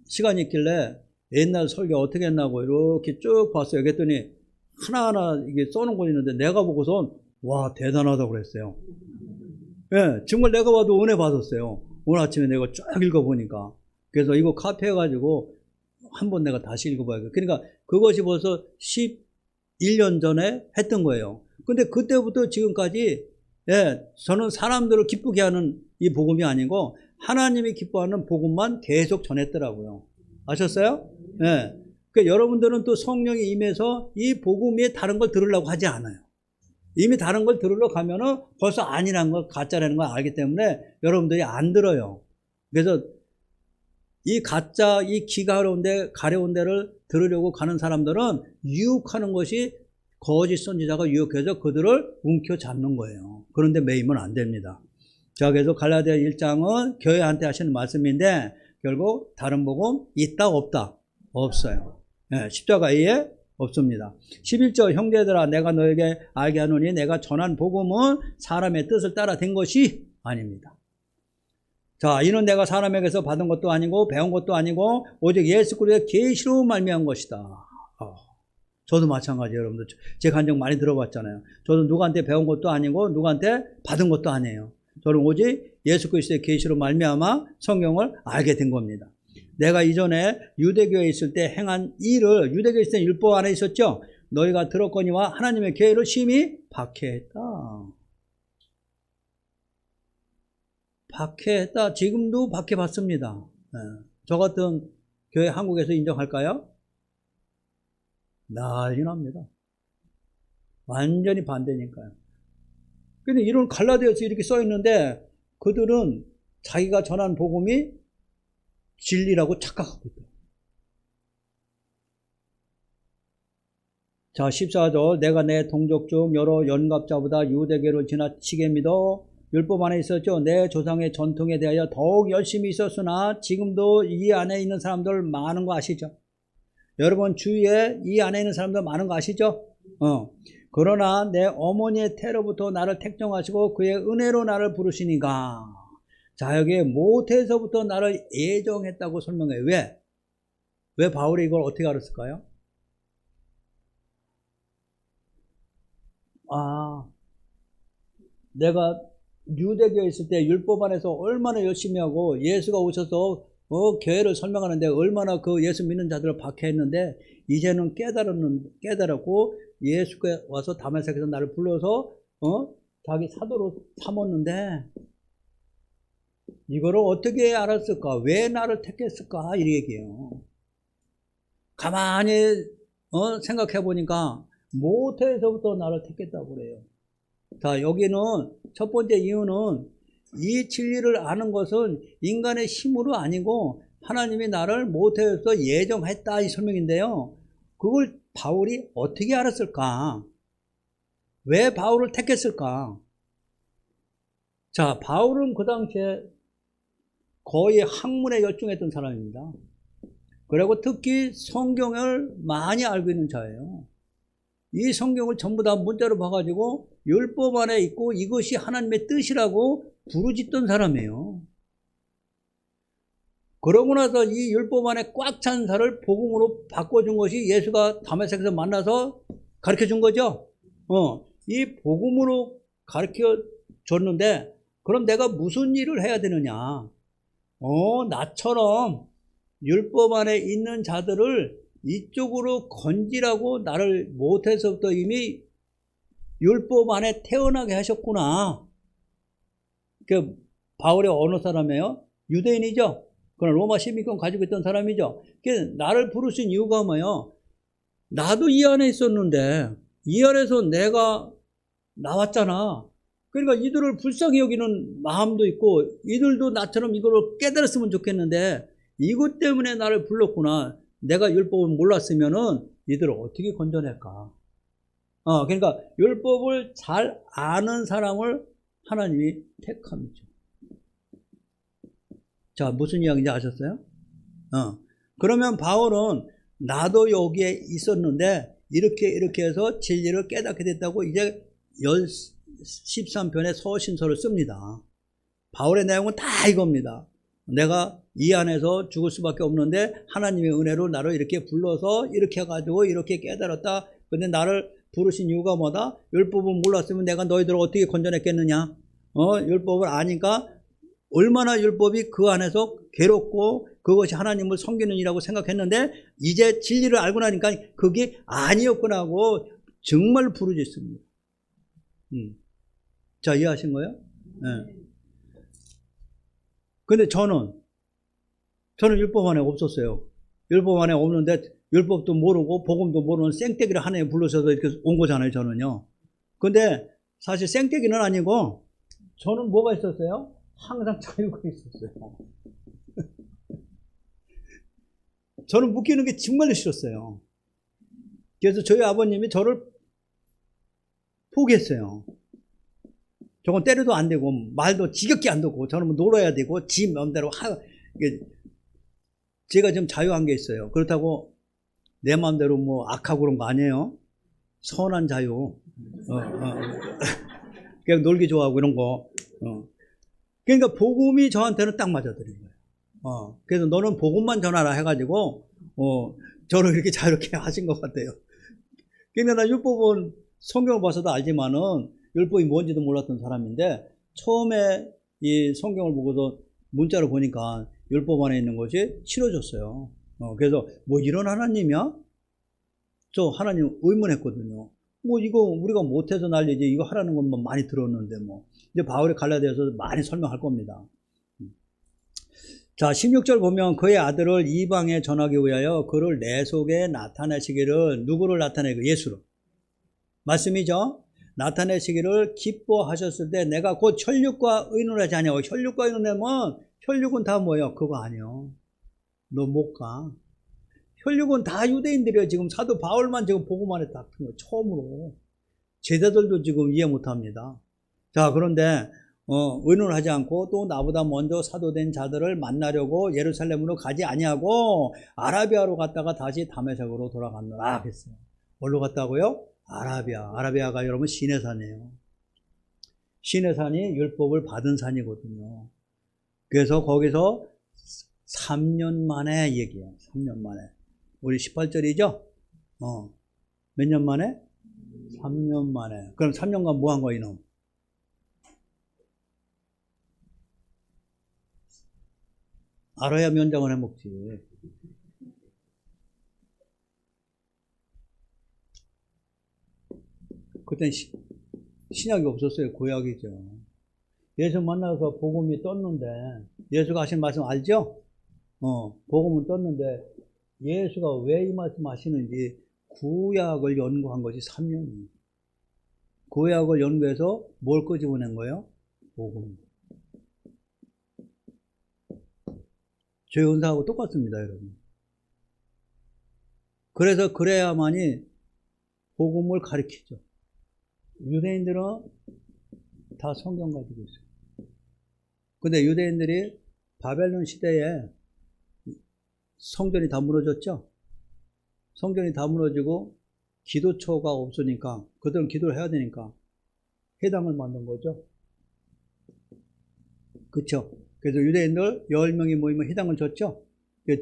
시간이 있길래 옛날 설교 어떻게 했나고 이렇게 쭉 봤어요. 그랬더니 하나하나 이게 써놓은 거 있는데 내가 보고선 와 대단하다고 그랬어요. 예, 정말 내가 봐도 은혜 받았어요. 오늘 아침에 내가 쭉 읽어보니까. 그래서 이거 카피해가지고 한번 내가 다시 읽어봐야겠어요. 그러니까 그것이 벌써 11년 전에 했던 거예요. 근데 그때부터 지금까지 저는 사람들을 기쁘게 하는 이 복음이 아니고 하나님이 기뻐하는 복음만 계속 전했더라고요. 아셨어요? 예. 그러니까 여러분들은 또 성령이 임해서 이 복음 위에 다른 걸 들으려고 하지 않아요. 이미 다른 걸 들으러 가면은 벌써 아니라는 걸, 가짜라는 걸 알기 때문에 여러분들이 안 들어요. 그래서 이 가짜, 이 기가 가려운 데를 들으려고 가는 사람들은 유혹하는 것이 거짓 선지자가 유혹해서 그들을 움켜잡는 거예요. 그런데 매이면 안 됩니다. 자, 그래서 갈라디아 1장은 교회한테 하시는 말씀인데 결국 다른 복음 있다 없다? 없어요. 네, 십자가에 없습니다. 11절 형제들아 내가 너에게 알게 하노니 내가 전한 복음은 사람의 뜻을 따라 된 것이 아닙니다. 자, 이는 내가 사람에게서 받은 것도 아니고 배운 것도 아니고 오직 예수 그리스도의 계시로 말미암은 것이다. 저도 마찬가지예요. 여러분들 제 간증 많이 들어봤잖아요. 저도 누구한테 배운 것도 아니고 누구한테 받은 것도 아니에요. 저는 오직 예수 그리스도의 계시로 말미암아 성경을 알게 된 겁니다. 내가 이전에 유대교에 있을 때 행한 일을, 유대교에 있을 때 율법 안에 있었죠. 너희가 들었거니와 하나님의 계율을 심히 박해했다. 박해했다. 지금도 박해받습니다. 저 같은 교회 한국에서 인정할까요? 난리 납니다. 완전히 반대니까요. 근데 이런 갈라디아서 이렇게 써 있는데 그들은 자기가 전한 복음이 진리라고 착각하고 있다. 자, 14절. 내가 내 동족 중 여러 연갑자보다 유대교를 지나치게 믿어 율법 안에 있었죠. 내 조상의 전통에 대하여 더욱 열심히 있었으나 지금도 이 안에 있는 사람들 많은 거 아시죠? 여러분 주위에 이 안에 있는 사람들 많은 거 아시죠? 그러나 내 어머니의 태로부터 나를 택정하시고 그의 은혜로 나를 부르시니까. 자, 여기에 모태에서부터 나를 예정했다고 설명해. 왜 바울이 이걸 어떻게 알았을까요? 내가 유대교에 있을 때 율법 안에서 얼마나 열심히 하고 예수가 오셔서 교회를 설명하는데 얼마나 그 예수 믿는 자들을 박해했는데 이제는 깨달았고 예수가 와서 다메섹에서 나를 불러서 자기 사도로 삼았는데 이거를 어떻게 알았을까? 왜 나를 택했을까? 이 얘기예요. 가만히 생각해 보니까 모태에서부터 나를 택했다고 그래요. 자, 여기는 첫 번째 이유는 이 진리를 아는 것은 인간의 힘으로 아니고 하나님이 나를 모태에서 예정했다 이 설명인데요. 그걸 바울이 어떻게 알았을까? 왜 바울을 택했을까? 자, 바울은 그 당시에 거의 학문에 열중했던 사람입니다. 그리고 특히 성경을 많이 알고 있는 자예요. 이 성경을 전부 다 문자로 봐가지고 율법 안에 있고 이것이 하나님의 뜻이라고 부르짖던 사람이에요. 그러고 나서 이 율법 안에 꽉 찬 살을 복음으로 바꿔준 것이 예수가 다메섹에서 만나서 가르쳐준 거죠. 이 복음으로 가르쳐줬는데 그럼 내가 무슨 일을 해야 되느냐? 나처럼 율법 안에 있는 자들을 이쪽으로 건지라고 나를 모태에서부터 이미 율법 안에 태어나게 하셨구나. 그 바울의 어느 사람이에요? 유대인이죠. 그런 로마 시민권 가지고 있던 사람이죠. 나를 부르신 이유가 뭐예요? 나도 이 안에 있었는데 이 안에서 내가 나왔잖아. 그러니까 이들을 불쌍히 여기는 마음도 있고 이들도 나처럼 이걸 깨달았으면 좋겠는데 이것 때문에 나를 불렀구나. 내가 율법을 몰랐으면은 이들을 어떻게 건져낼까? 그러니까 율법을 잘 아는 사람을 하나님이 택함이죠. 자, 무슨 이야기인지 아셨어요? 그러면 바울은 나도 여기에 있었는데 이렇게 해서 진리를 깨닫게 됐다고 이제 13편의 서신서를 씁니다. 바울의 내용은 다 이겁니다. 내가 이 안에서 죽을 수밖에 없는데 하나님의 은혜로 나를 이렇게 불러서 이렇게 해가지고 이렇게 깨달았다. 근데 나를 부르신 이유가 뭐다? 율법을 몰랐으면 내가 너희들을 어떻게 건져냈겠느냐? 율법을 아니까 얼마나 율법이 그 안에서 괴롭고 그것이 하나님을 섬기는 일이라고 생각했는데 이제 진리를 알고 나니까 그게 아니었구나 하고 정말 부르짖습니다. 자, 이해하신 거예요? 네. 근데 저는 율법 안에 없었어요. 율법 안에 없는데 율법도 모르고 복음도 모르는 생떼기를 하나님 불러셔서 이렇게 온 거잖아요, 저는요. 근데 사실 생떼기는 아니고 저는 뭐가 있었어요? 항상 자유가 있었어요. 저는 묶이는 게 정말로 싫었어요. 그래서 저희 아버님이 저를 포기했어요. 저건 때려도 안 되고 말도 지겹게 안 듣고 저는 뭐 놀아야 되고 지 마음대로 제가 좀 자유한 게 있어요. 그렇다고 내 마음대로 뭐 악하고 그런 거 아니에요. 선한 자유. 그냥 놀기 좋아하고 이런 거. 그러니까 복음이 저한테는 딱 맞아들인 거예요. 그래서 너는 복음만 전하라 해가지고 저를 이렇게 자유롭게 하신 것 같아요. 그러니까 나 율법은 성경을 봐서도 알지만은 율법이 뭔지도 몰랐던 사람인데 처음에 이 성경을 보고서 문자로 보니까 율법 안에 있는 것이 싫어졌어요. 그래서 뭐 이런 하나님이야? 저 하나님 의문했거든요. 뭐 이거 우리가 못해서 난리지 이거 하라는 것만 많이 들었는데 뭐 이제 바울이 갈라디아서 많이 설명할 겁니다. 자, 16절 보면 그의 아들을 이방에 전하기 위하여 그를 내 속에 나타내시기를, 누구를 나타내고? 예수를. 말씀이죠? 나타내시기를 기뻐하셨을 때 내가 곧 혈육과 의논을 하지 아니하고, 혈육과 의논하면 혈육은 다 뭐예요? 그거 아니요. 너 못 가. 혈육은 다 유대인들이에요. 지금 사도 바울만 지금 복음만 했다. 처음으로. 제자들도 지금 이해 못 합니다. 자, 그런데 의논을 하지 않고 또 나보다 먼저 사도된 자들을 만나려고 예루살렘으로 가지 아니하고 아라비아로 갔다가 다시 다메섹으로 돌아갔노라 했어요. 어디로 갔다고요? 아라비아. 아라비아가 여러분 시내산이에요. 시내산이 율법을 받은 산이거든요. 그래서 거기서 3년 만에 얘기해요. 3년 만에. 우리 18절이죠? 몇 년 만에? 3년 만에. 그럼 3년간 뭐 한 거야, 이놈? 알아야 면장을 해먹지. 그땐 신약이 없었어요. 구약이죠. 예수 만나서 복음이 떴는데, 예수가 하신 말씀 알죠? 복음은 떴는데, 예수가 왜 이 말씀 하시는지 구약을 연구한 것이 3년이에요. 구약을 연구해서 뭘 끄집어낸 거예요? 복음. 저희 은사하고 똑같습니다, 여러분. 그래서 그래야만이 복음을 가르치죠. 유대인들은 다 성경 가지고 있어요. 근데 유대인들이 바벨론 시대에 성전이 다 무너졌죠? 성전이 다 무너지고 기도처가 없으니까 그들은 기도를 해야 되니까 회당을 만든 거죠. 그쵸? 그래서 유대인들 10명이 모이면 회당을 줬죠?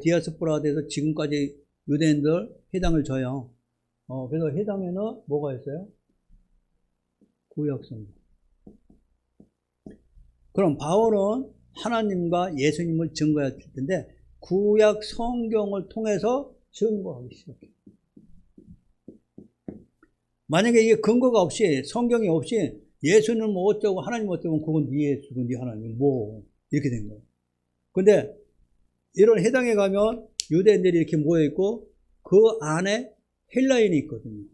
디아스포라가 돼서 지금까지 유대인들 회당을 줘요. 그래서 회당에는 뭐가 있어요? 구약성경. 그럼 바울은 하나님과 예수님을 증거할 텐데 구약 성경을 통해서 증거하기 시작해요. 만약에 이게 근거가 없이 성경이 없이 예수는 뭐 어쩌고 하나님 어쩌고 그건 네 예수, 그건 네 하나님 뭐 이렇게 된 거예요. 근데 이런 회당에 가면 유대인들이 이렇게 모여있고 그 안에 헬라인이 있거든요.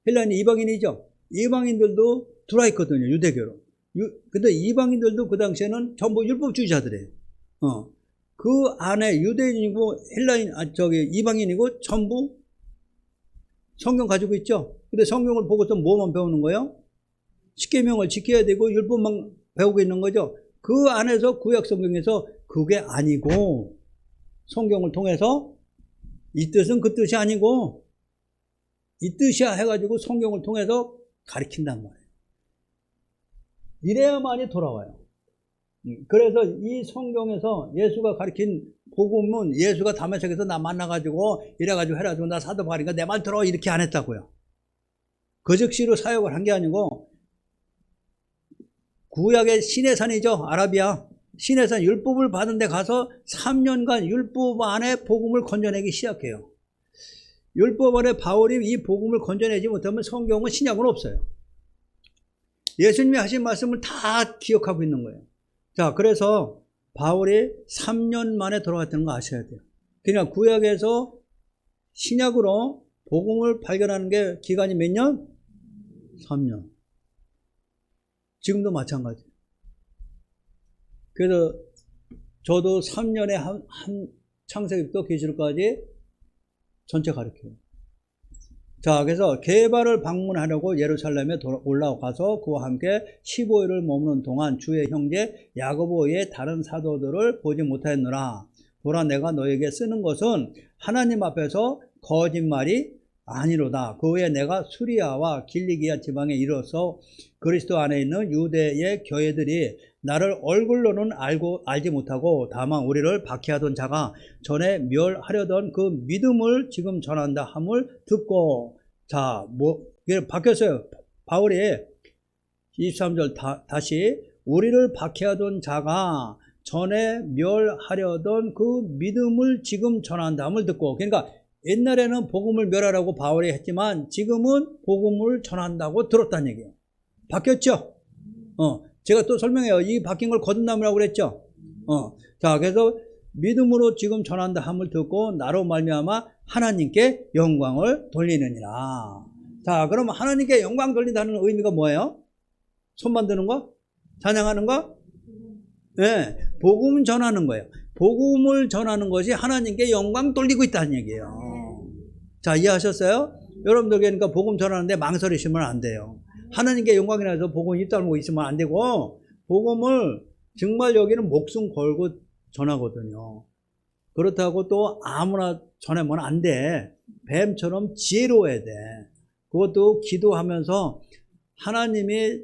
헬라인이 이방인이죠. 이방인들도 들어와 있거든요. 유대교로. 근데 이방인들도 그 당시에는 전부 율법주의자들이에요. 그 안에 유대인이고 헬라인, 이방인이고 전부 성경 가지고 있죠. 근데 성경을 보고서 뭐만 배우는 거예요? 십계명을 지켜야 되고 율법만 배우고 있는 거죠. 그 안에서 구약 성경에서 그게 아니고 성경을 통해서 이 뜻은 그 뜻이 아니고 이 뜻이야 해가지고 성경을 통해서 가르친단 말이에요. 이래야만이 돌아와요. 그래서 이 성경에서 예수가 가르친 복음은 예수가 다메섹에서 나 만나가지고 이래가지고 해가지고 나 사도 바울이니까 내 말 들어 이렇게 안 했다고요. 그 즉시로 사역을 한 게 아니고 구약의 시내산이죠. 아라비아 시내산 율법을 받은 데 가서 3년간 율법 안에 복음을 건져내기 시작해요. 율법 안에 바울이 이 복음을 건져내지 못하면 성경은 신약은 없어요. 예수님이 하신 말씀을 다 기억하고 있는 거예요. 자, 그래서 바울이 3년 만에 돌아갔다는 거 아셔야 돼요. 그냥 구약에서 신약으로 복음을 발견하는 게 기간이 몇 년? 3년. 지금도 마찬가지예요. 그래서 저도 3년에 한 창세기부터 계시록까지 전체 가르쳐요. 자, 그래서 게바를 방문하려고 예루살렘에 올라가서 그와 함께 15일을 머무는 동안 주의 형제 야고보의 다른 사도들을 보지 못하였노라. 보라, 내가 너에게 쓰는 것은 하나님 앞에서 거짓말이 아니로다. 그 후에 내가 수리아와 길리기아 지방에 이르러서 그리스도 안에 있는 유대의 교회들이 나를 얼굴로는 알지 못하고 다만 우리를 박해하던 자가 전에 멸하려던 그 믿음을 지금 전한다 함을 듣고. 자, 이게 바뀌었어요. 바울이 23절 다시 우리를 박해하던 자가 전에 멸하려던 그 믿음을 지금 전한다 함을 듣고. 그러니까 옛날에는 복음을 멸하라고 바울이 했지만 지금은 복음을 전한다고 들었다는 얘기예요. 바뀌었죠? 제가 또 설명해요. 이 바뀐 걸 거듭남이라고 그랬죠? 자, 그래서 믿음으로 지금 전한다 함을 듣고 나로 말미암아 하나님께 영광을 돌리느니라. 자, 그러면 하나님께 영광 돌린다는 의미가 뭐예요? 손 만드는 거? 찬양하는 거? 네, 복음 전하는 거예요. 복음을 전하는 것이 하나님께 영광 돌리고 있다는 얘기예요. 자, 이해하셨어요? 여러분들 그러니까 복음 전하는데 망설이시면 안 돼요. 하나님께 영광이라 해서 복음 입 다물고 있으면 안 되고, 복음을 정말 여기는 목숨 걸고 전하거든요. 그렇다고 또 아무나 전하면 안 돼. 뱀처럼 지혜로워야 돼. 그것도 기도하면서 하나님이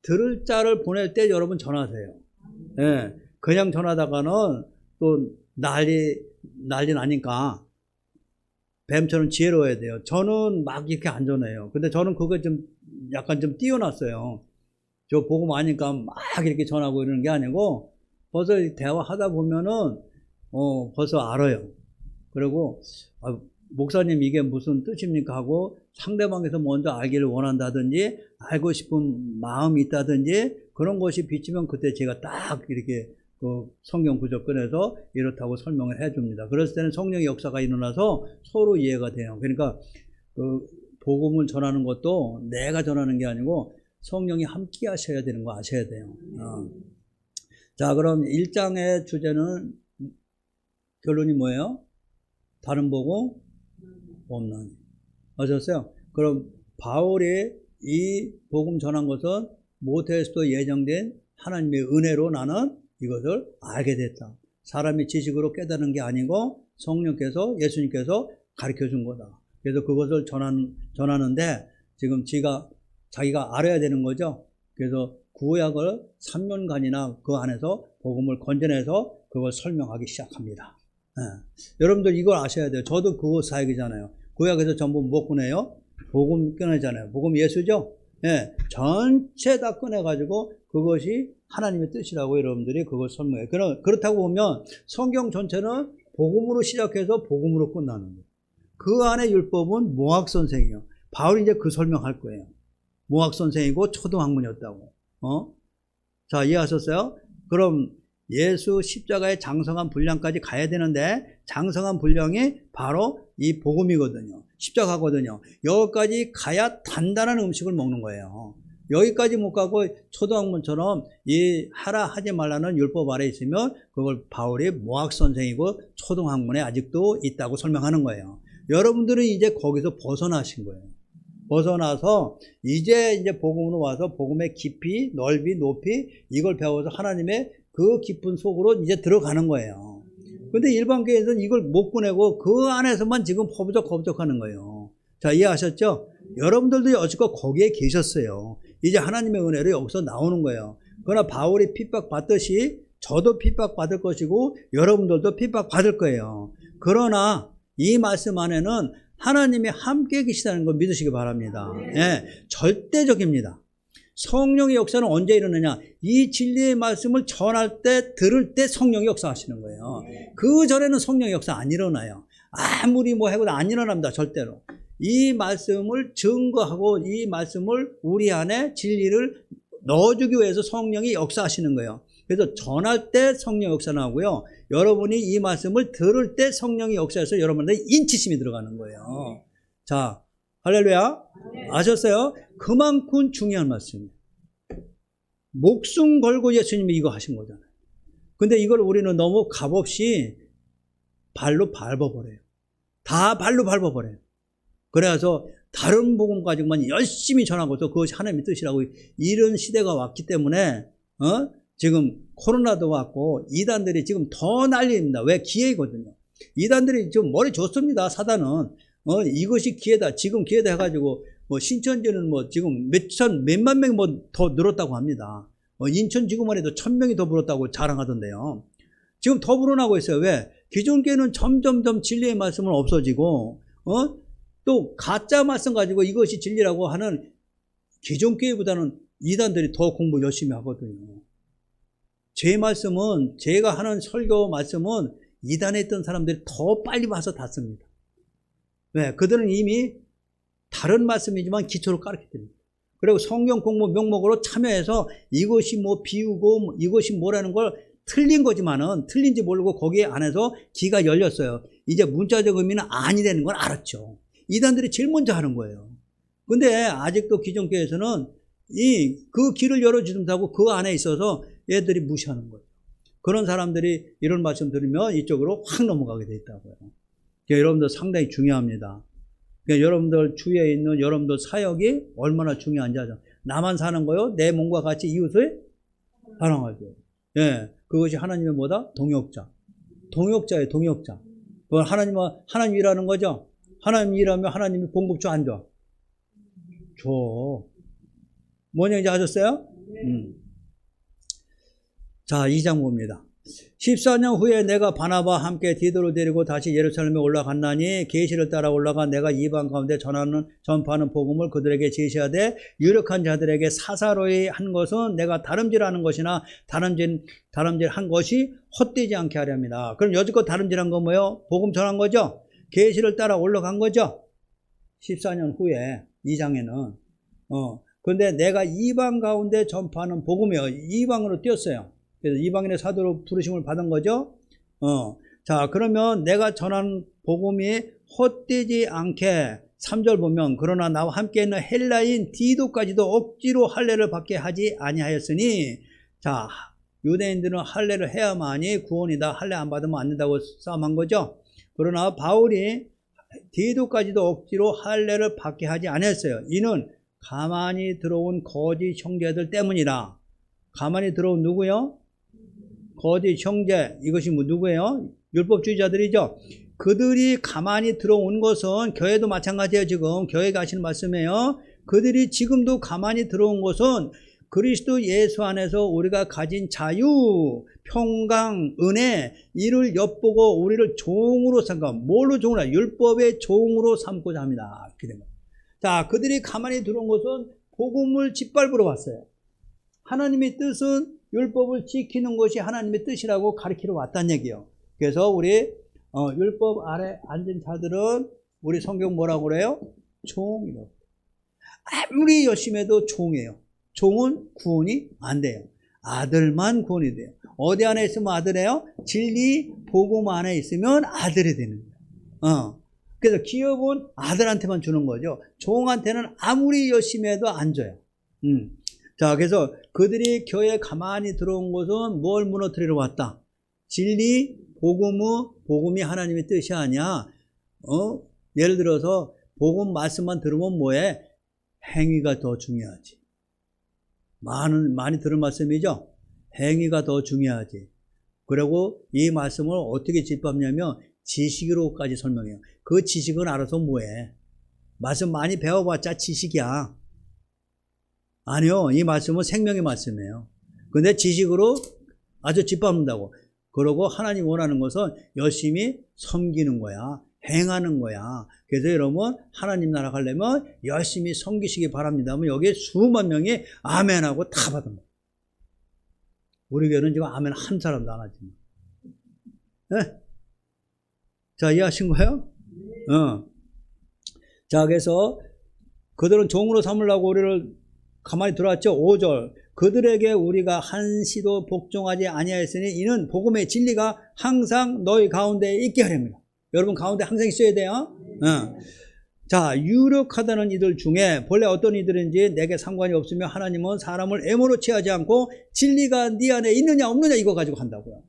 들을 자를 보낼 때 여러분 전하세요. 예, 그냥 전하다가는 또 난리 나니까 뱀처럼 지혜로워야 돼요. 저는 막 이렇게 안 전해요. 근데 저는 그거 좀 약간 좀 띄워놨어요. 저 복음 아니까 막 이렇게 전하고 이러는 게 아니고 벌써 대화하다 보면은 벌써 알아요. 그리고 목사님 이게 무슨 뜻입니까 하고 상대방에서 먼저 알기를 원한다든지 알고 싶은 마음이 있다든지 그런 것이 비치면 그때 제가 딱 이렇게 그 성경 구절 꺼내서 이렇다고 설명을 해줍니다. 그랬을 때는 성령의 역사가 일어나서 서로 이해가 돼요. 그러니까 그 복음을 전하는 것도 내가 전하는 게 아니고 성령이 함께 하셔야 되는 거 아셔야 돼요. 자, 그럼 1장의 주제는 결론이 뭐예요? 다른 복음 없는. 아셨어요? 그럼 바울이 이 복음 전한 것은 모태에서도 예정된 하나님의 은혜로 나는 이것을 알게 됐다. 사람의 지식으로 깨달은 게 아니고 성령께서 예수님께서 가르쳐 준 거다. 그래서 그것을 전하는데 지금 자기가 알아야 되는 거죠. 그래서 구약을 3년간이나 그 안에서 복음을 건져내서 그걸 설명하기 시작합니다. 여러분들 이걸 아셔야 돼요. 저도 그거 사역이잖아요. 구약에서 전부 뭐 꺼내요? 복음 꺼내잖아요. 복음 예수죠? 예, 전체 다 꺼내가지고 그것이 하나님의 뜻이라고 여러분들이 그걸 설명해요. 그렇다고 보면 성경 전체는 복음으로 시작해서 복음으로 끝나는 거예요. 그 안에 율법은 모학 선생이에요. 바울이 이제 그 설명할 거예요. 모학 선생이고 초등학문이었다고. 자, 이해하셨어요? 그럼 예수 십자가의 장성한 분량까지 가야 되는데 장성한 분량이 바로 이 복음이거든요. 십자가거든요. 여기까지 가야 단단한 음식을 먹는 거예요. 여기까지 못 가고 초등학문처럼 이 하라 하지 말라는 율법 아래 있으면 그걸 바울이 모학 선생이고 초등학문에 아직도 있다고 설명하는 거예요. 여러분들은 이제 거기서 벗어나신 거예요. 벗어나서 이제 복음으로 와서 복음의 깊이, 넓이, 높이 이걸 배워서 하나님의 그 깊은 속으로 이제 들어가는 거예요. 근데 일반 교회에서는 이걸 못 꺼내고 그 안에서만 지금 허부적허부적하는 거예요. 자, 이해하셨죠? 여러분들도 여지껏 거기에 계셨어요. 이제 하나님의 은혜로 여기서 나오는 거예요. 그러나 바울이 핍박받듯이 저도 핍박받을 것이고 여러분들도 핍박받을 거예요. 그러나 이 말씀 안에는 하나님이 함께 계시다는 걸 믿으시기 바랍니다. 예, 절대적입니다. 성령의 역사는 언제 일어나냐? 이 진리의 말씀을 전할 때, 들을 때 성령이 역사하시는 거예요. 그 전에는 성령의 역사 안 일어나요. 아무리 뭐 해도 안 일어납니다. 절대로. 이 말씀을 증거하고 이 말씀을 우리 안에 진리를 넣어주기 위해서 성령이 역사하시는 거예요. 그래서 전할 때 성령 역사 나오고요. 여러분이 이 말씀을 들을 때 성령이 역사해서 여러분들의 인치심이 들어가는 거예요. 자, 할렐루야. 아셨어요? 그만큼 중요한 말씀이에요. 목숨 걸고 예수님이 이거 하신 거잖아요. 근데 이걸 우리는 너무 값없이 발로 밟아버려요. 다 발로 밟아버려요. 그래서 다른 복음 가지고만 열심히 전하고서 그것이 하나님의 뜻이라고 이런 시대가 왔기 때문에 지금 코로나도 왔고 이단들이 지금 더 난리입니다. 왜? 기회거든요. 이단들이 지금 머리 좋습니다. 사단은 이것이 기회다. 지금 기회다 해가지고 뭐 신천지는 뭐 지금 몇만 명이 뭐 더 늘었다고 합니다. 인천 지구만 해도 1000명이 더 늘었다고 자랑하던데요. 지금 더 불어나고 있어요. 왜? 기존 교회는 점점점 진리의 말씀은 없어지고 또 가짜 말씀 가지고 이것이 진리라고 하는 기존 교회보다는 이단들이 더 공부 열심히 하거든요. 제 말씀은, 제가 하는 설교 말씀은 이단에 있던 사람들이 더 빨리 와서 닫습니다. 왜? 그들은 이미 다른 말씀이지만 기초를 가르치기 때문에. 그리고 성경 공부 명목으로 참여해서 이것이 뭐 비우고 이것이 뭐라는 걸 틀린 거지만은 틀린지 모르고 거기에 안에서 귀가 열렸어요. 이제 문자적 의미는 아니 되는 걸 알았죠. 이단들이 제일 먼저 하는 거예요. 근데 아직도 기존교회에서는 그 길을 열어주지 못하고 그 안에 있어서 얘들이 무시하는 거예요. 그런 사람들이 이런 말씀 들으면 이쪽으로 확 넘어가게 돼 있다고요. 그러니까 여러분들 상당히 중요합니다. 그러니까 여러분들 주위에 있는 여러분들 사역이 얼마나 중요한지 아죠. 나만 사는 거요? 내 몸과 같이 이웃을 사랑하죠. 예, 그것이 하나님의 뭐다? 동역자. 동역자예요, 동역자. 그건 하나님 일하는 거죠? 하나님 일하면 하나님이 봉급줘, 안 줘? 줘. 뭔 얘기인지 아셨어요? 자, 2장 봅니다. 14년 후에 내가 바나바와 함께 디도를 데리고 다시 예루살렘에 올라갔나니 계시를 따라 올라가 내가 이방 가운데 전파하는 복음을 그들에게 제시하되 유력한 자들에게 사사로이 한 것은 내가 다름질하는 것이나 다름질한 것이 헛되지 않게 하려 합니다. 그럼 여지껏 다름질한 건 뭐예요? 복음 전한 거죠? 계시를 따라 올라간 거죠? 14년 후에 2장에는 근데 내가 이방 가운데 전파하는 복음이요. 이방으로 뛰었어요. 그래서 이방인의 사도로 부르심을 받은 거죠. 자, 그러면 내가 전하는 복음이 헛되지 않게 3절 보면 그러나 나와 함께 있는 헬라인 디도까지도 억지로 할례를 받게 하지 아니하였으니 자, 유대인들은 할례를 해야만이 구원이다. 할례 안 받으면 안 된다고 싸움한 거죠. 그러나 바울이 디도까지도 억지로 할례를 받게 하지 않았어요. 이는 가만히 들어온 거짓 형제들 때문이라. 가만히 들어온 누구요? 거짓 형제. 이것이 누구예요? 율법주의자들이죠. 그들이 가만히 들어온 것은 교회도 마찬가지예요. 지금 교회 가시는 말씀이에요. 그들이 지금도 가만히 들어온 것은 그리스도 예수 안에서 우리가 가진 자유, 평강, 은혜 이를 엿보고 우리를 종으로 삼고 뭘로 종으로? 율법의 종으로 삼고자 합니다. 이렇게 된 거예요. 자, 그들이 가만히 들어온 것은 복음을 짓밟으러 왔어요. 하나님의 뜻은 율법을 지키는 것이 하나님의 뜻이라고 가르치러 왔다는 얘기예요. 그래서 우리 율법 아래 앉은 자들은 우리 성경 뭐라고 그래요? 종이라고. 아무리 열심히 해도 종이에요. 종은 구원이 안 돼요. 아들만 구원이 돼요. 어디 안에 있으면 아들이에요? 진리 복음 안에 있으면 아들이 되는 거예요. 그래서 기업은 아들한테만 주는 거죠. 종한테는 아무리 열심히 해도 안 줘요. 자, 그래서 그들이 교회에 가만히 들어온 것은 뭘 무너뜨리러 왔다? 진리, 복음이 하나님의 뜻이 아니야. 예를 들어서 복음 말씀만 들으면 뭐해? 행위가 더 중요하지. 많이 들은 말씀이죠? 행위가 더 중요하지. 그리고 이 말씀을 어떻게 짚밟냐면 지식으로까지 설명해요. 그 지식은 알아서 뭐해? 말씀 많이 배워봤자 지식이야. 아니요. 이 말씀은 생명의 말씀이에요. 근데 지식으로 아주 짚밟는다고. 그러고 하나님 원하는 것은 열심히 섬기는 거야. 행하는 거야. 그래서 여러분 하나님 나라 가려면 열심히 섬기시기 바랍니다. 하면 여기에 수만 명이 아멘하고 다 받은 거예요. 우리 교회는 지금 아멘 한 사람도 안 하지. 네? 자, 이해하신 거예요? 자, 그래서 그들은 종으로 삼으려고 우리를 가만히 들어왔죠. 5절. 그들에게 우리가 한시도 복종하지 아니하였으니 이는 복음의 진리가 항상 너희 가운데 있게 하렵니다. 여러분 가운데 항상 있어야 돼요. 자, 유력하다는 이들 중에 본래 어떤 이들인지 내게 상관이 없으며 하나님은 사람을 애모로 취하지 않고 진리가 네 안에 있느냐 없느냐 이거 가지고 한다고요.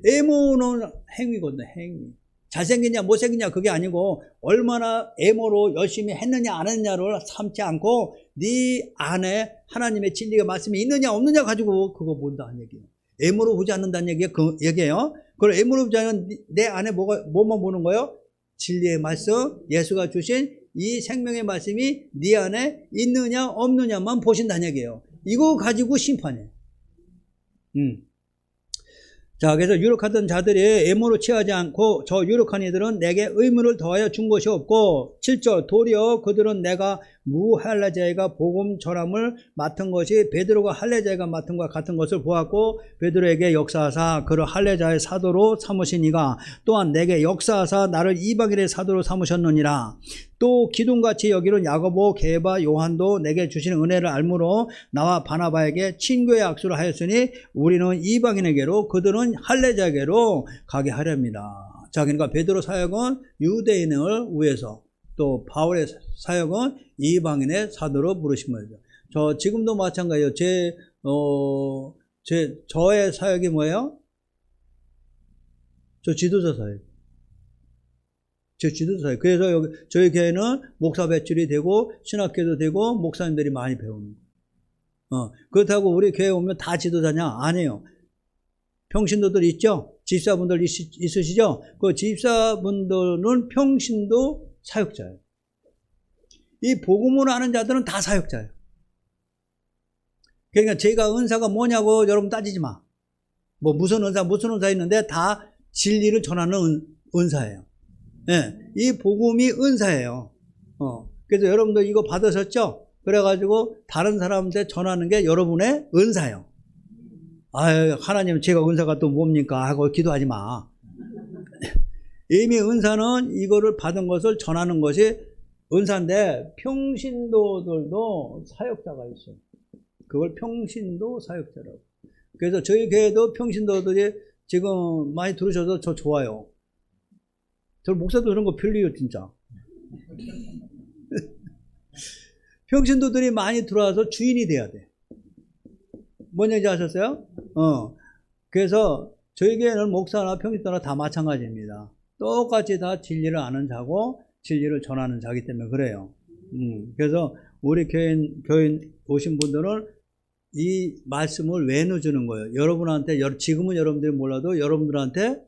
애모는 행위거든요. 행위. 잘생겼냐 못생겼냐 그게 아니고 얼마나 애모로 열심히 했느냐 안 했느냐를 삼지 않고 네 안에 하나님의 진리가 말씀이 있느냐 없느냐 가지고 그거 본다는 얘기예요. 애모로 보지 않는다는 얘기예요. 그걸 애모로 보지 않으면 내 안에 뭐만 보는 거예요? 진리의 말씀, 예수가 주신 이 생명의 말씀이 네 안에 있느냐 없느냐만 보신다는 얘기예요. 이거 가지고 심판해요. 자, 그래서 유력하던 자들이 애모로 취하지 않고 저 유력한 이들은 내게 의무를 더하여 준 것이 없고 7절 도리어 그들은 내가 무할례자가 복음 전함을 맡은 것이 베드로가 할례자가 맡은 것과 같은 것을 보았고 베드로에게 역사하사 그를 할례자의 사도로 삼으시니가 또한 내게 역사하사 나를 이방인의 사도로 삼으셨느니라. 또 기둥같이 여기는 야고보, 게바, 요한도 내게 주시는 은혜를 알므로 나와 바나바에게 친교의 악수를 하였으니 우리는 이방인에게로 그들은 할례자에게로 가게 하렵니다. 자, 그러니까 베드로 사역은 유대인을 위해서, 또 바울의 사역은 이방인의 사도로 부르신 거죠. 저 지금도 마찬가지예요. 저의 사역이 뭐예요? 저 지도자 사역. 제 지도자 사역. 그래서 여기 저희 교회는 목사 배출이 되고 신학교도 되고 목사님들이 많이 배우는 거예요. 그렇다고 우리 교회 오면 다 지도자냐? 아니에요. 평신도들 있죠? 집사분들 있으시죠? 그 집사분들은 평신도 사역자예요. 이 복음을 아는 자들은 다 사역자예요. 그러니까 제가 은사가 뭐냐고 여러분 따지지 마. 뭐 무슨 은사 있는데 다 진리를 전하는 은사예요. 예, 이 복음이 은사예요. 그래서 여러분들 이거 받으셨죠? 그래가지고 다른 사람한테 전하는 게 여러분의 은사예요. 아유, 하나님 제가 은사가 또 뭡니까? 하고 기도하지 마. 이미 은사는 이거를 받은 것을 전하는 것이 은사인데 평신도들도 사역자가 있어요. 그걸 평신도 사역자라고. 그래서 저희 교회도 평신도들이 지금 많이 들으셔서 저 좋아요. 저 목사도 그런 거 별로예요, 진짜. 평신도들이 많이 들어와서 주인이 돼야 돼. 뭔 얘기 하셨어요? 그래서 저희 교회는 목사나 평신도나 다 마찬가지입니다. 똑같이 다 진리를 아는 자고 진리를 전하는 자기 때문에 그래요. 그래서 우리 교인 오신 분들은 이 말씀을 왜 넣어주는 거예요? 여러분한테, 지금은 여러분들이 몰라도 여러분들한테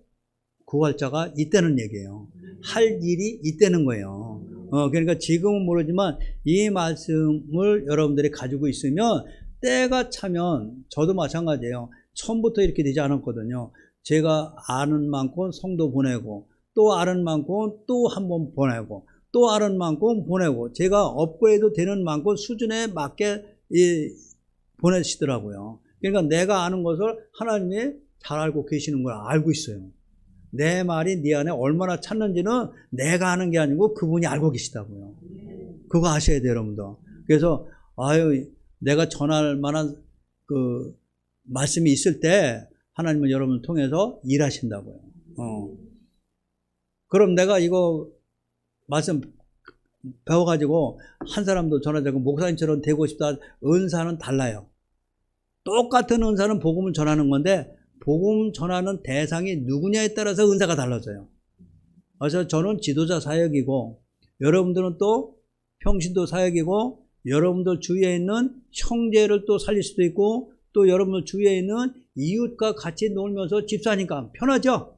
구할 자가 있다는 얘기예요. 할 일이 있다는 거예요. 그러니까 지금은 모르지만 이 말씀을 여러분들이 가지고 있으면 때가 차면, 저도 마찬가지예요. 처음부터 이렇게 되지 않았거든요. 제가 아는 만큼 성도 보내고 또 아는 만큼 또 한 번 보내고 또 아는 만큼 보내고 제가 업그레이드 되는 만큼 수준에 맞게 보내시더라고요. 그러니까 내가 아는 것을 하나님이 잘 알고 계시는 걸 알고 있어요. 내 말이 네 안에 얼마나 찼는지는 내가 아는 게 아니고 그분이 알고 계시다고요. 그거 아셔야 돼요, 여러분들. 그래서 내가 전할 만한 그 말씀이 있을 때 하나님은 여러분을 통해서 일하신다고요. 그럼 내가 이거 말씀 배워가지고 한 사람도 전하자고 목사님처럼 되고 싶다. 은사는 달라요. 똑같은 은사는 복음을 전하는 건데 복음 전하는 대상이 누구냐에 따라서 은사가 달라져요. 그래서 저는 지도자 사역이고 여러분들은 또 평신도 사역이고 여러분들 주위에 있는 형제를 또 살릴 수도 있고 또 여러분들 주위에 있는 이웃과 같이 놀면서 집사니까 편하죠?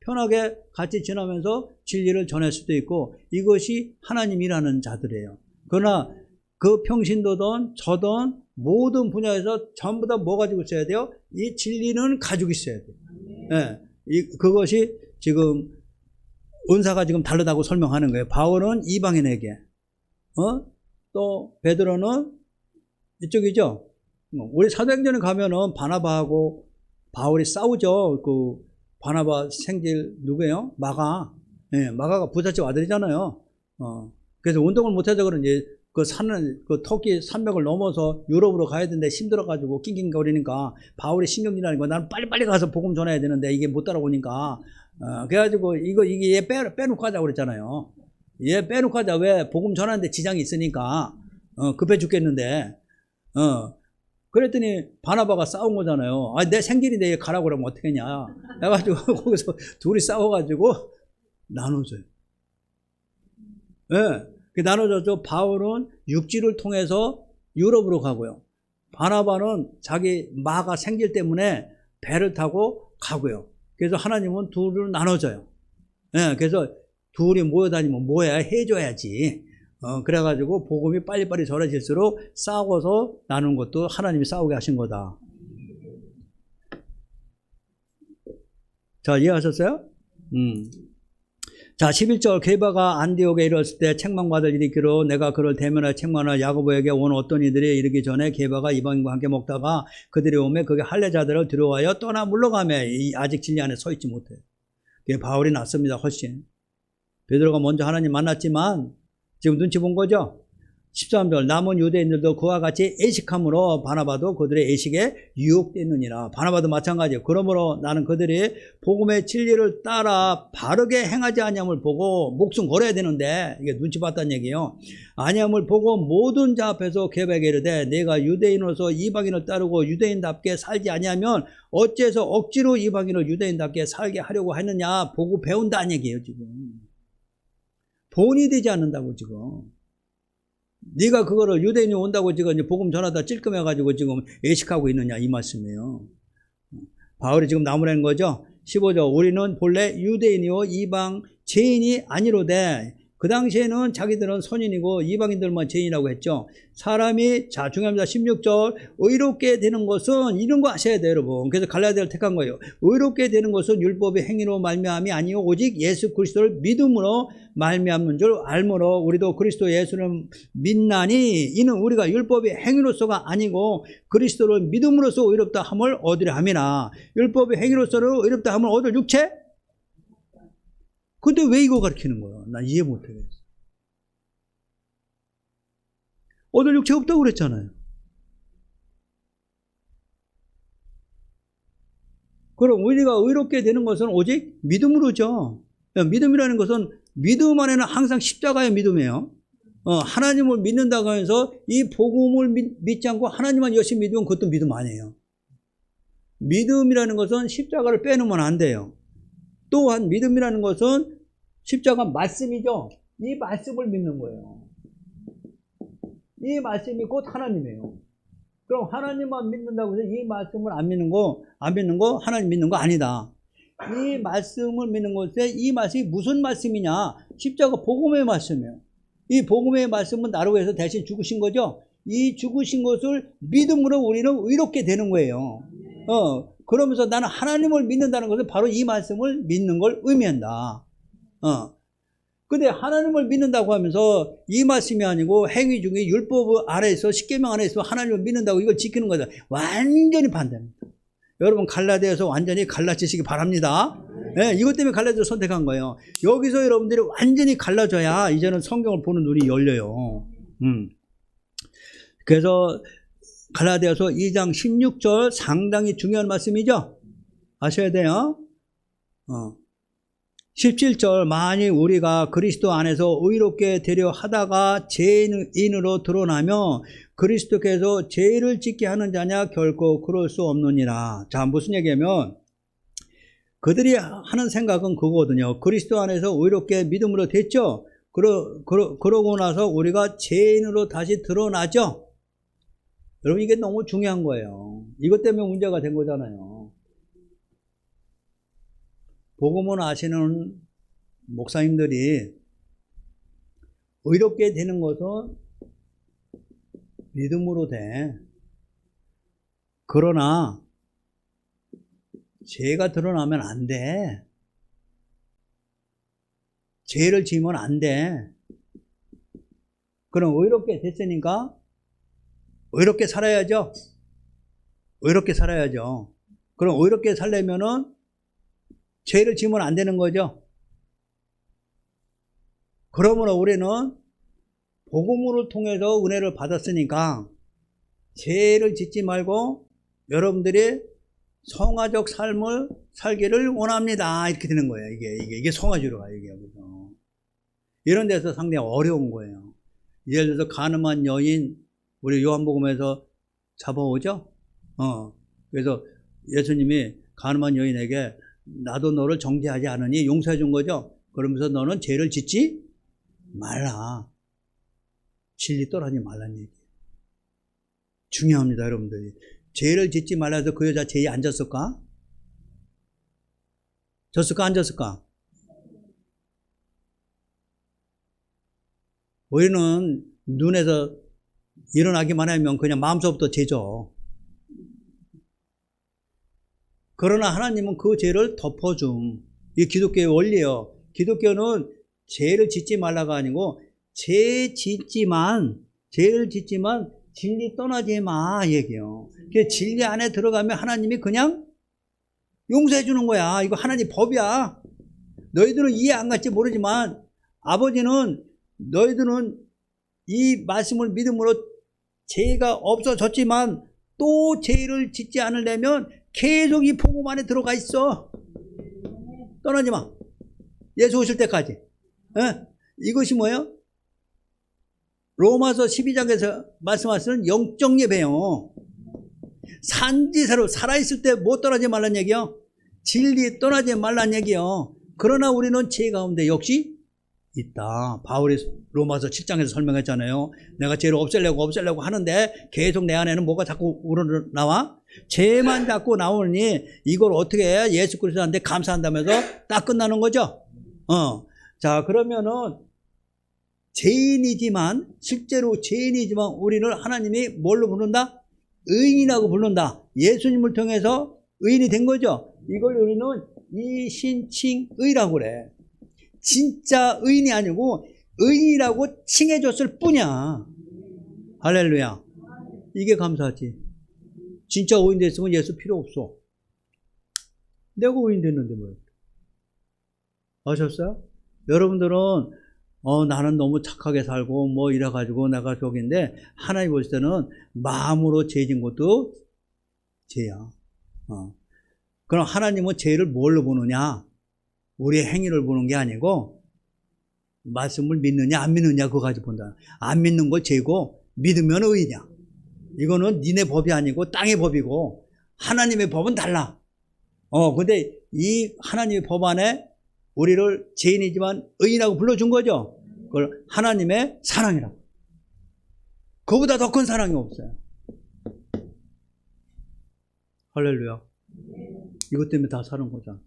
편하게 같이 지나면서 진리를 전할 수도 있고 이것이 하나님이라는 자들이에요. 그러나 그 평신도든 저든 모든 분야에서 전부 다 뭐 가지고 있어야 돼요? 이 진리는 가지고 있어야 돼요. 네. 그것이 지금 은사가 지금 다르다고 설명하는 거예요. 바울은 이방인에게, 또 베드로는 이쪽이죠. 우리 사도행전에 가면은 바나바하고 바울이 싸우죠. 그 바나바 생질 누구예요? 마가. 네, 마가가 부잣집 아들이잖아요. 그래서 운동을 못해서 그런지 그 산을, 그 터키 산맥을 넘어서 유럽으로 가야 되는데 힘들어가지고 낑낑거리니까 바울이 신경질나는 거야. 나는 빨리빨리 가서 복음 전해야 되는데 이게 못 따라오니까. 그래가지고 이게 얘 빼놓고 하자 그랬잖아요. 얘 빼놓고 하자. 왜? 복음 전하는데 지장이 있으니까. 급해 죽겠는데. 그랬더니 바나바가 싸운 거잖아요. 내 생길인데 얘 가라고 그러면 어떡하냐. 해가지고 거기서 둘이 싸워가지고 나눠줘요. 예. 나눠져서 바울은 육지를 통해서 유럽으로 가고요. 바나바는 자기 마가 생길 때문에 배를 타고 가고요. 그래서 하나님은 둘을 나눠줘요. 예, 그래서 둘이 모여다니면 뭐야 해줘야지. 그래가지고 복음이 빨리빨리 전해질수록 싸워서 나누는 것도 하나님이 싸우게 하신 거다. 자, 이해하셨어요? 자, 11절 게바가 안디옥에 이르렀을 때 책망받을 일이 있기로 내가 그를 대면하여 책망하여 야고보에게 온 어떤 이들이 이르기 전에 게바가 이방인과 함께 먹다가 그들이 오매 그게 할례자들을 들어와여 떠나 물러가매 아직 진리 안에 서 있지 못해. 바울이 낫습니다. 훨씬. 베드로가 먼저 하나님 만났지만 지금 눈치 본 거죠. 13절 남은 유대인들도 그와 같이 애식함으로 바나바도 그들의 애식에 유혹되느니라. 바나바도 마찬가지예요. 그러므로 나는 그들이 복음의 진리를 따라 바르게 행하지 아니함을 보고 목숨 걸어야 되는데 이게 눈치 봤다는 얘기예요. 아니함을 보고 모든 자 앞에서 게바에게 이르되 내가 유대인으로서 이방인을 따르고 유대인답게 살지 아니하면 어째서 억지로 이방인을 유대인답게 살게 하려고 하느냐 보고 배운다는 얘기예요. 지금 돈이 되지 않는다고 지금. 네가 그거를 유대인이 온다고 지금 복음 전하다 찔끔해가지고 지금 애식하고 있느냐 이 말씀이에요. 바울이 지금 나무라는 거죠. 15절 우리는 본래 유대인이요 이방 죄인이 아니로되 그 당시에는 자기들은 선인이고 이방인들만 죄인이라고 했죠. 사람이 자 중요합니다. 16절 의롭게 되는 것은 이런 거 아셔야 돼요 여러분. 그래서 갈라디아를 택한 거예요. 의롭게 되는 것은 율법의 행위로 말미암이 아니요 오직 예수 그리스도를 믿음으로 말미암는 줄 알므로 우리도 그리스도 예수를 믿나니 이는 우리가 율법의 행위로서가 아니고 그리스도를 믿음으로써 의롭다 함을 얻으려 함이나 율법의 행위로서는 의롭다 함을 얻을 육체? 근데 왜 이거 가르치는 거야? 난 이해 못하겠어. 얻을 육체 없다고 그랬잖아요. 그럼 우리가 의롭게 되는 것은 오직 믿음으로죠. 믿음이라는 것은 믿음 안에는 항상 십자가의 믿음이에요. 하나님을 믿는다고 하면서 이 복음을 믿지 않고 하나님만 열심히 믿으면 그것도 믿음 아니에요. 믿음이라는 것은 십자가를 빼놓으면 안 돼요. 또한 믿음이라는 것은 십자가 말씀이죠. 이 말씀을 믿는 거예요. 이 말씀이 곧 하나님이에요. 그럼 하나님만 믿는다고 해서 이 말씀을 안 믿는 거 하나님 믿는 거 아니다. 이 말씀을 믿는 것에 이 말씀이 무슨 말씀이냐? 십자가 복음의 말씀이에요. 이 복음의 말씀은 나를 위해서 대신 죽으신 거죠. 이 죽으신 것을 믿음으로 우리는 의롭게 되는 거예요. 그러면서 나는 하나님을 믿는다는 것은 바로 이 말씀을 믿는 걸 의미한다. 근데 하나님을 믿는다고 하면서 이 말씀이 아니고 행위 중에 율법 아래에서 십계명 안에 있으면 하나님을 믿는다고 이걸 지키는 거다. 완전히 반대입니다. 여러분 갈라디아에서 완전히 갈라지시기 바랍니다. 네, 이것 때문에 갈라디아를 선택한 거예요. 여기서 여러분들이 완전히 갈라져야 이제는 성경을 보는 눈이 열려요. 그래서 갈라디아서 2장 16절 상당히 중요한 말씀이죠. 아셔야 돼요. 17절 만일 우리가 그리스도 안에서 의롭게 되려 하다가 죄인으로 드러나며 그리스도께서 죄를 짓게 하는 자냐 결코 그럴 수 없느니라. 자, 무슨 얘기냐면 그들이 하는 생각은 그거거든요. 그리스도 안에서 의롭게 믿음으로 됐죠. 그러고 나서 우리가 죄인으로 다시 드러나죠. 여러분 이게 너무 중요한 거예요. 이것 때문에 문제가 된 거잖아요. 복음을 아시는 목사님들이 의롭게 되는 것은 믿음으로 돼. 그러나 죄가 드러나면 안 돼. 죄를 지으면 안 돼. 그럼 의롭게 됐으니까 의롭게 살아야죠. 의롭게 살아야죠. 그럼 의롭게 살려면은 죄를 지으면 안 되는 거죠. 그러므로 우리는 복음을 통해서 은혜를 받았으니까 죄를 짓지 말고 여러분들이 성화적 삶을 살기를 원합니다. 이렇게 되는 거예요. 이게 성화주의가 이게 여기서. 이런 데서 상당히 어려운 거예요. 예를 들어서 가늠한 여인 우리 요한복음에서 잡아오죠. 그래서 예수님이 가늠한 여인에게 나도 너를 정죄하지 않으니 용서해 준 거죠. 그러면서 너는 죄를 짓지 말라. 진리 떠나지 말라는 얘기예요. 중요합니다, 여러분들이. 죄를 짓지 말라 해서 그 여자 죄에 안 졌을까? 졌을까, 안 졌을까? 우리는 눈에서 일어나기만 하면 그냥 마음속부터 죄죠. 그러나 하나님은 그 죄를 덮어줌. 이게 기독교의 원리예요. 기독교는 죄를 짓지 말라가 아니고 죄를 짓지만 진리 떠나지 마 얘기요. 그 진리 안에 들어가면 하나님이 그냥 용서해 주는 거야. 이거 하나님 법이야. 너희들은 이해 안 갈지 모르지만 아버지는 너희들은 이 말씀을 믿음으로 죄가 없어졌지만 또 죄를 짓지 않으려면 계속 이 복음 안에 들어가 있어. 떠나지 마. 예수 오실 때까지. 이것이 뭐예요? 로마서 12장에서 말씀하시는 영적 예배요. 산지사로 살아있을 때 못 떠나지 말란 얘기요. 진리 떠나지 말란 얘기요. 그러나 우리는 죄 가운데 역시 있다. 바울이 로마서 7장에서 설명했잖아요. 내가 죄를 없애려고 하는데 계속 내 안에는 뭐가 자꾸 우러나와? 죄만 자꾸 나오니 이걸 어떻게 해? 예수 그리스도한테 감사한다면서 딱 끝나는 거죠. 자, 그러면은 죄인이지만 실제로 죄인이지만 우리는 하나님이 뭘로 부른다? 의인이라고 부른다. 예수님을 통해서 의인이 된 거죠. 이걸 우리는 이신칭의라고 그래. 진짜 의인이 아니고 의인이라고 칭해줬을 뿐이야. 할렐루야. 이게 감사하지. 진짜 의인 됐으면 예수 필요 없어. 내가 의인 됐는데 뭐야. 아셨어요? 여러분들은 나는 너무 착하게 살고 뭐 이래가지고 내가 저기인데 하나님 보실 때는 마음으로 죄진 것도 죄야. 그럼 하나님은 죄를 뭘로 보느냐? 우리의 행위를 보는 게 아니고 말씀을 믿느냐 안 믿느냐 그거 가지고 본다. 안 믿는 거 죄고 믿으면 의냐. 이거는 니네 법이 아니고 땅의 법이고 하나님의 법은 달라. 근데 이 하나님의 법 안에 우리를 죄인이지만 의인이라고 불러준 거죠. 그걸 하나님의 사랑이라고. 그보다 더 큰 사랑이 없어요. 할렐루야. 이것 때문에 다 사는 거잖아.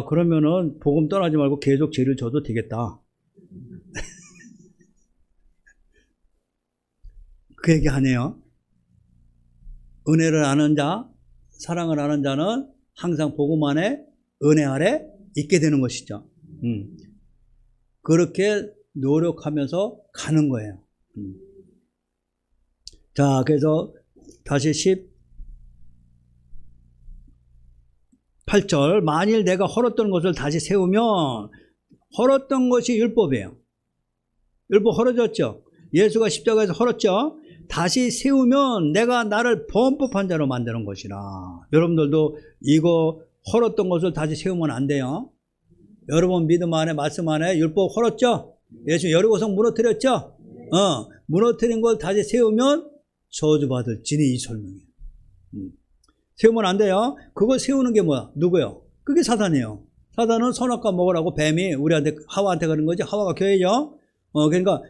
그러면은 복음 떠나지 말고 계속 죄를 져도 되겠다. 그 얘기 하네요. 은혜를 아는 자, 사랑을 아는 자는 항상 복음 안에 은혜 아래 있게 되는 것이죠. 그렇게 노력하면서 가는 거예요. 자, 그래서 다시 18절. 만일 내가 헐었던 것을 다시 세우면, 헐었던 것이 율법이에요. 율법 헐어졌죠. 예수가 십자가에서 헐었죠. 다시 세우면 내가 나를 범법한 자로 만드는 것이라. 여러분들도 이거 헐었던 것을 다시 세우면 안 돼요. 여러분 믿음 안에 말씀 안에 율법 헐었죠. 예수 여리고성 무너뜨렸죠. 무너뜨린 걸 다시 세우면 저주받을 진이 이 설명이에요. 세우면 안 돼요. 그걸 세우는 게 뭐야? 누구요? 그게 사단이에요. 사단은 선악과 먹으라고 뱀이 우리한테 하와한테 그런 거지. 하와가 교회죠. 그러니까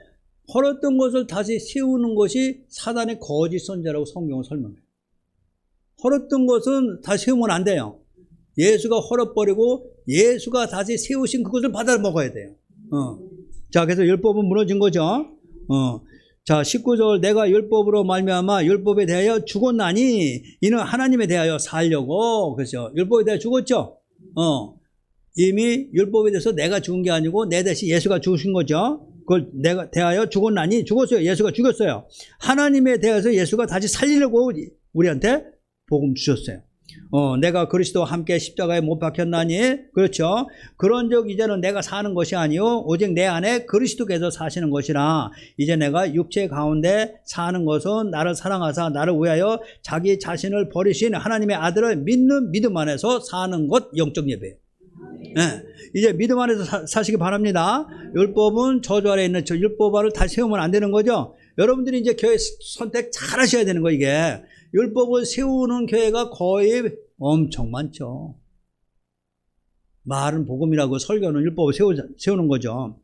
헐었던 것을 다시 세우는 것이 사단의 거짓 선지자라고 성경은 설명해요. 헐었던 것은 다시 세우면 안 돼요. 예수가 헐어버리고 예수가 다시 세우신 그것을 받아 먹어야 돼요. 자, 그래서 율법은 무너진 거죠. 자, 19절. 내가 율법으로 말미암아 율법에 대하여 죽었나니 이는 하나님에 대하여 살려고. 그렇죠. 율법에 대하여 죽었죠. 이미 율법에 대해서 내가 죽은 게 아니고 내 대신 예수가 죽으신 거죠. 그걸 내가 대하여 죽었나니 죽었어요. 예수가 죽였어요. 하나님에 대해서 예수가 다시 살리려고 우리한테 복음 주셨어요. 내가 그리스도와 함께 십자가에 못 박혔나니. 그렇죠. 그런즉 이제는 내가 사는 것이 아니요 오직 내 안에 그리스도께서 사시는 것이라. 이제 내가 육체 가운데 사는 것은 나를 사랑하사 나를 위하여 자기 자신을 버리신 하나님의 아들을 믿는 믿음 안에서 사는 것. 영적 예배예요. 네. 이제 믿음 안에서 사시기 바랍니다. 율법은 저주 아래 있는 저 율법을 다시 세우면 안 되는 거죠. 여러분들이 이제 교회 선택 잘 하셔야 되는 거. 이게 율법을 세우는 교회가 거의 엄청 많죠. 말은 복음이라고 설교는 율법을 세우는 거죠.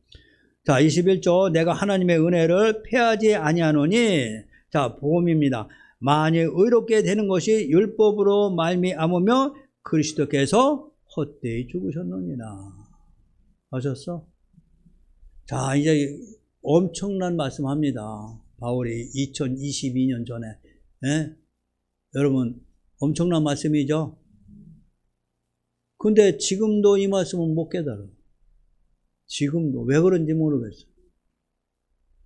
자, 21조. 내가 하나님의 은혜를 패하지 아니하노니. 자, 복음입니다. 만일 의롭게 되는 것이 율법으로 말미암으며 그리스도께서 헛되이 죽으셨느니라. 아셨어? 자, 이제 엄청난 말씀합니다. 바울이 2022년 전에. 예? 여러분 엄청난 말씀이죠. 근데 지금도 이 말씀은 못 깨달아. 지금도. 왜 그런지 모르겠어.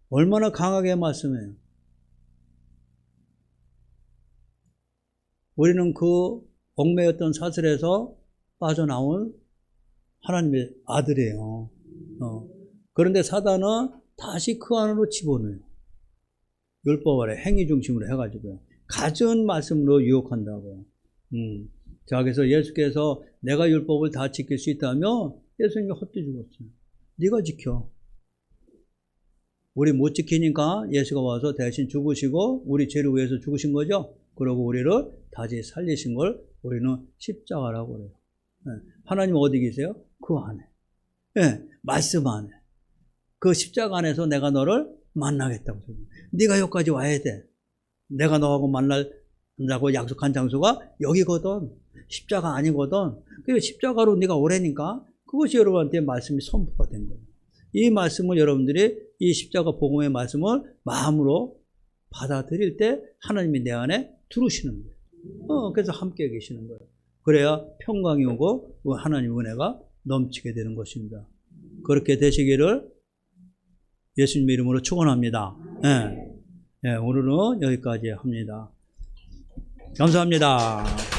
얼마나 강하게 말씀해요. 우리는 그 얽매였던 사슬에서 빠져나온 하나님의 아들이에요. 그런데 사단은 다시 그 안으로 집어넣어요. 율법 아래 행위 중심으로 해가지고요. 갖은 말씀으로 유혹한다고요. 자, 그래서 예수께서 내가 율법을 다 지킬 수 있다면 예수님이 헛되이 죽었어요. 네가 지켜. 우리 못 지키니까 예수가 와서 대신 죽으시고 우리 죄를 위해서 죽으신 거죠. 그리고 우리를 다시 살리신 걸 우리는 십자가라고 그래요. 하나님 어디 계세요? 그 안에. 네, 말씀 안에. 그 십자가 안에서 내가 너를 만나겠다고. 네가 여기까지 와야 돼. 내가 너하고 만나고 약속한 장소가 여기거든. 십자가 아니거든. 그래서 십자가로 네가 오래니까 그것이 여러분한테 말씀이 선포가 된 거예요. 이 말씀을 여러분들이 이 십자가 복음의 말씀을 마음으로 받아들일 때 하나님이 내 안에 들어오시는 거예요. 그래서 함께 계시는 거예요. 그래야 평강이 오고 하나님의 은혜가 넘치게 되는 것입니다. 그렇게 되시기를 예수님 이름으로 축원합니다. 네. 네, 오늘은 여기까지 합니다. 감사합니다.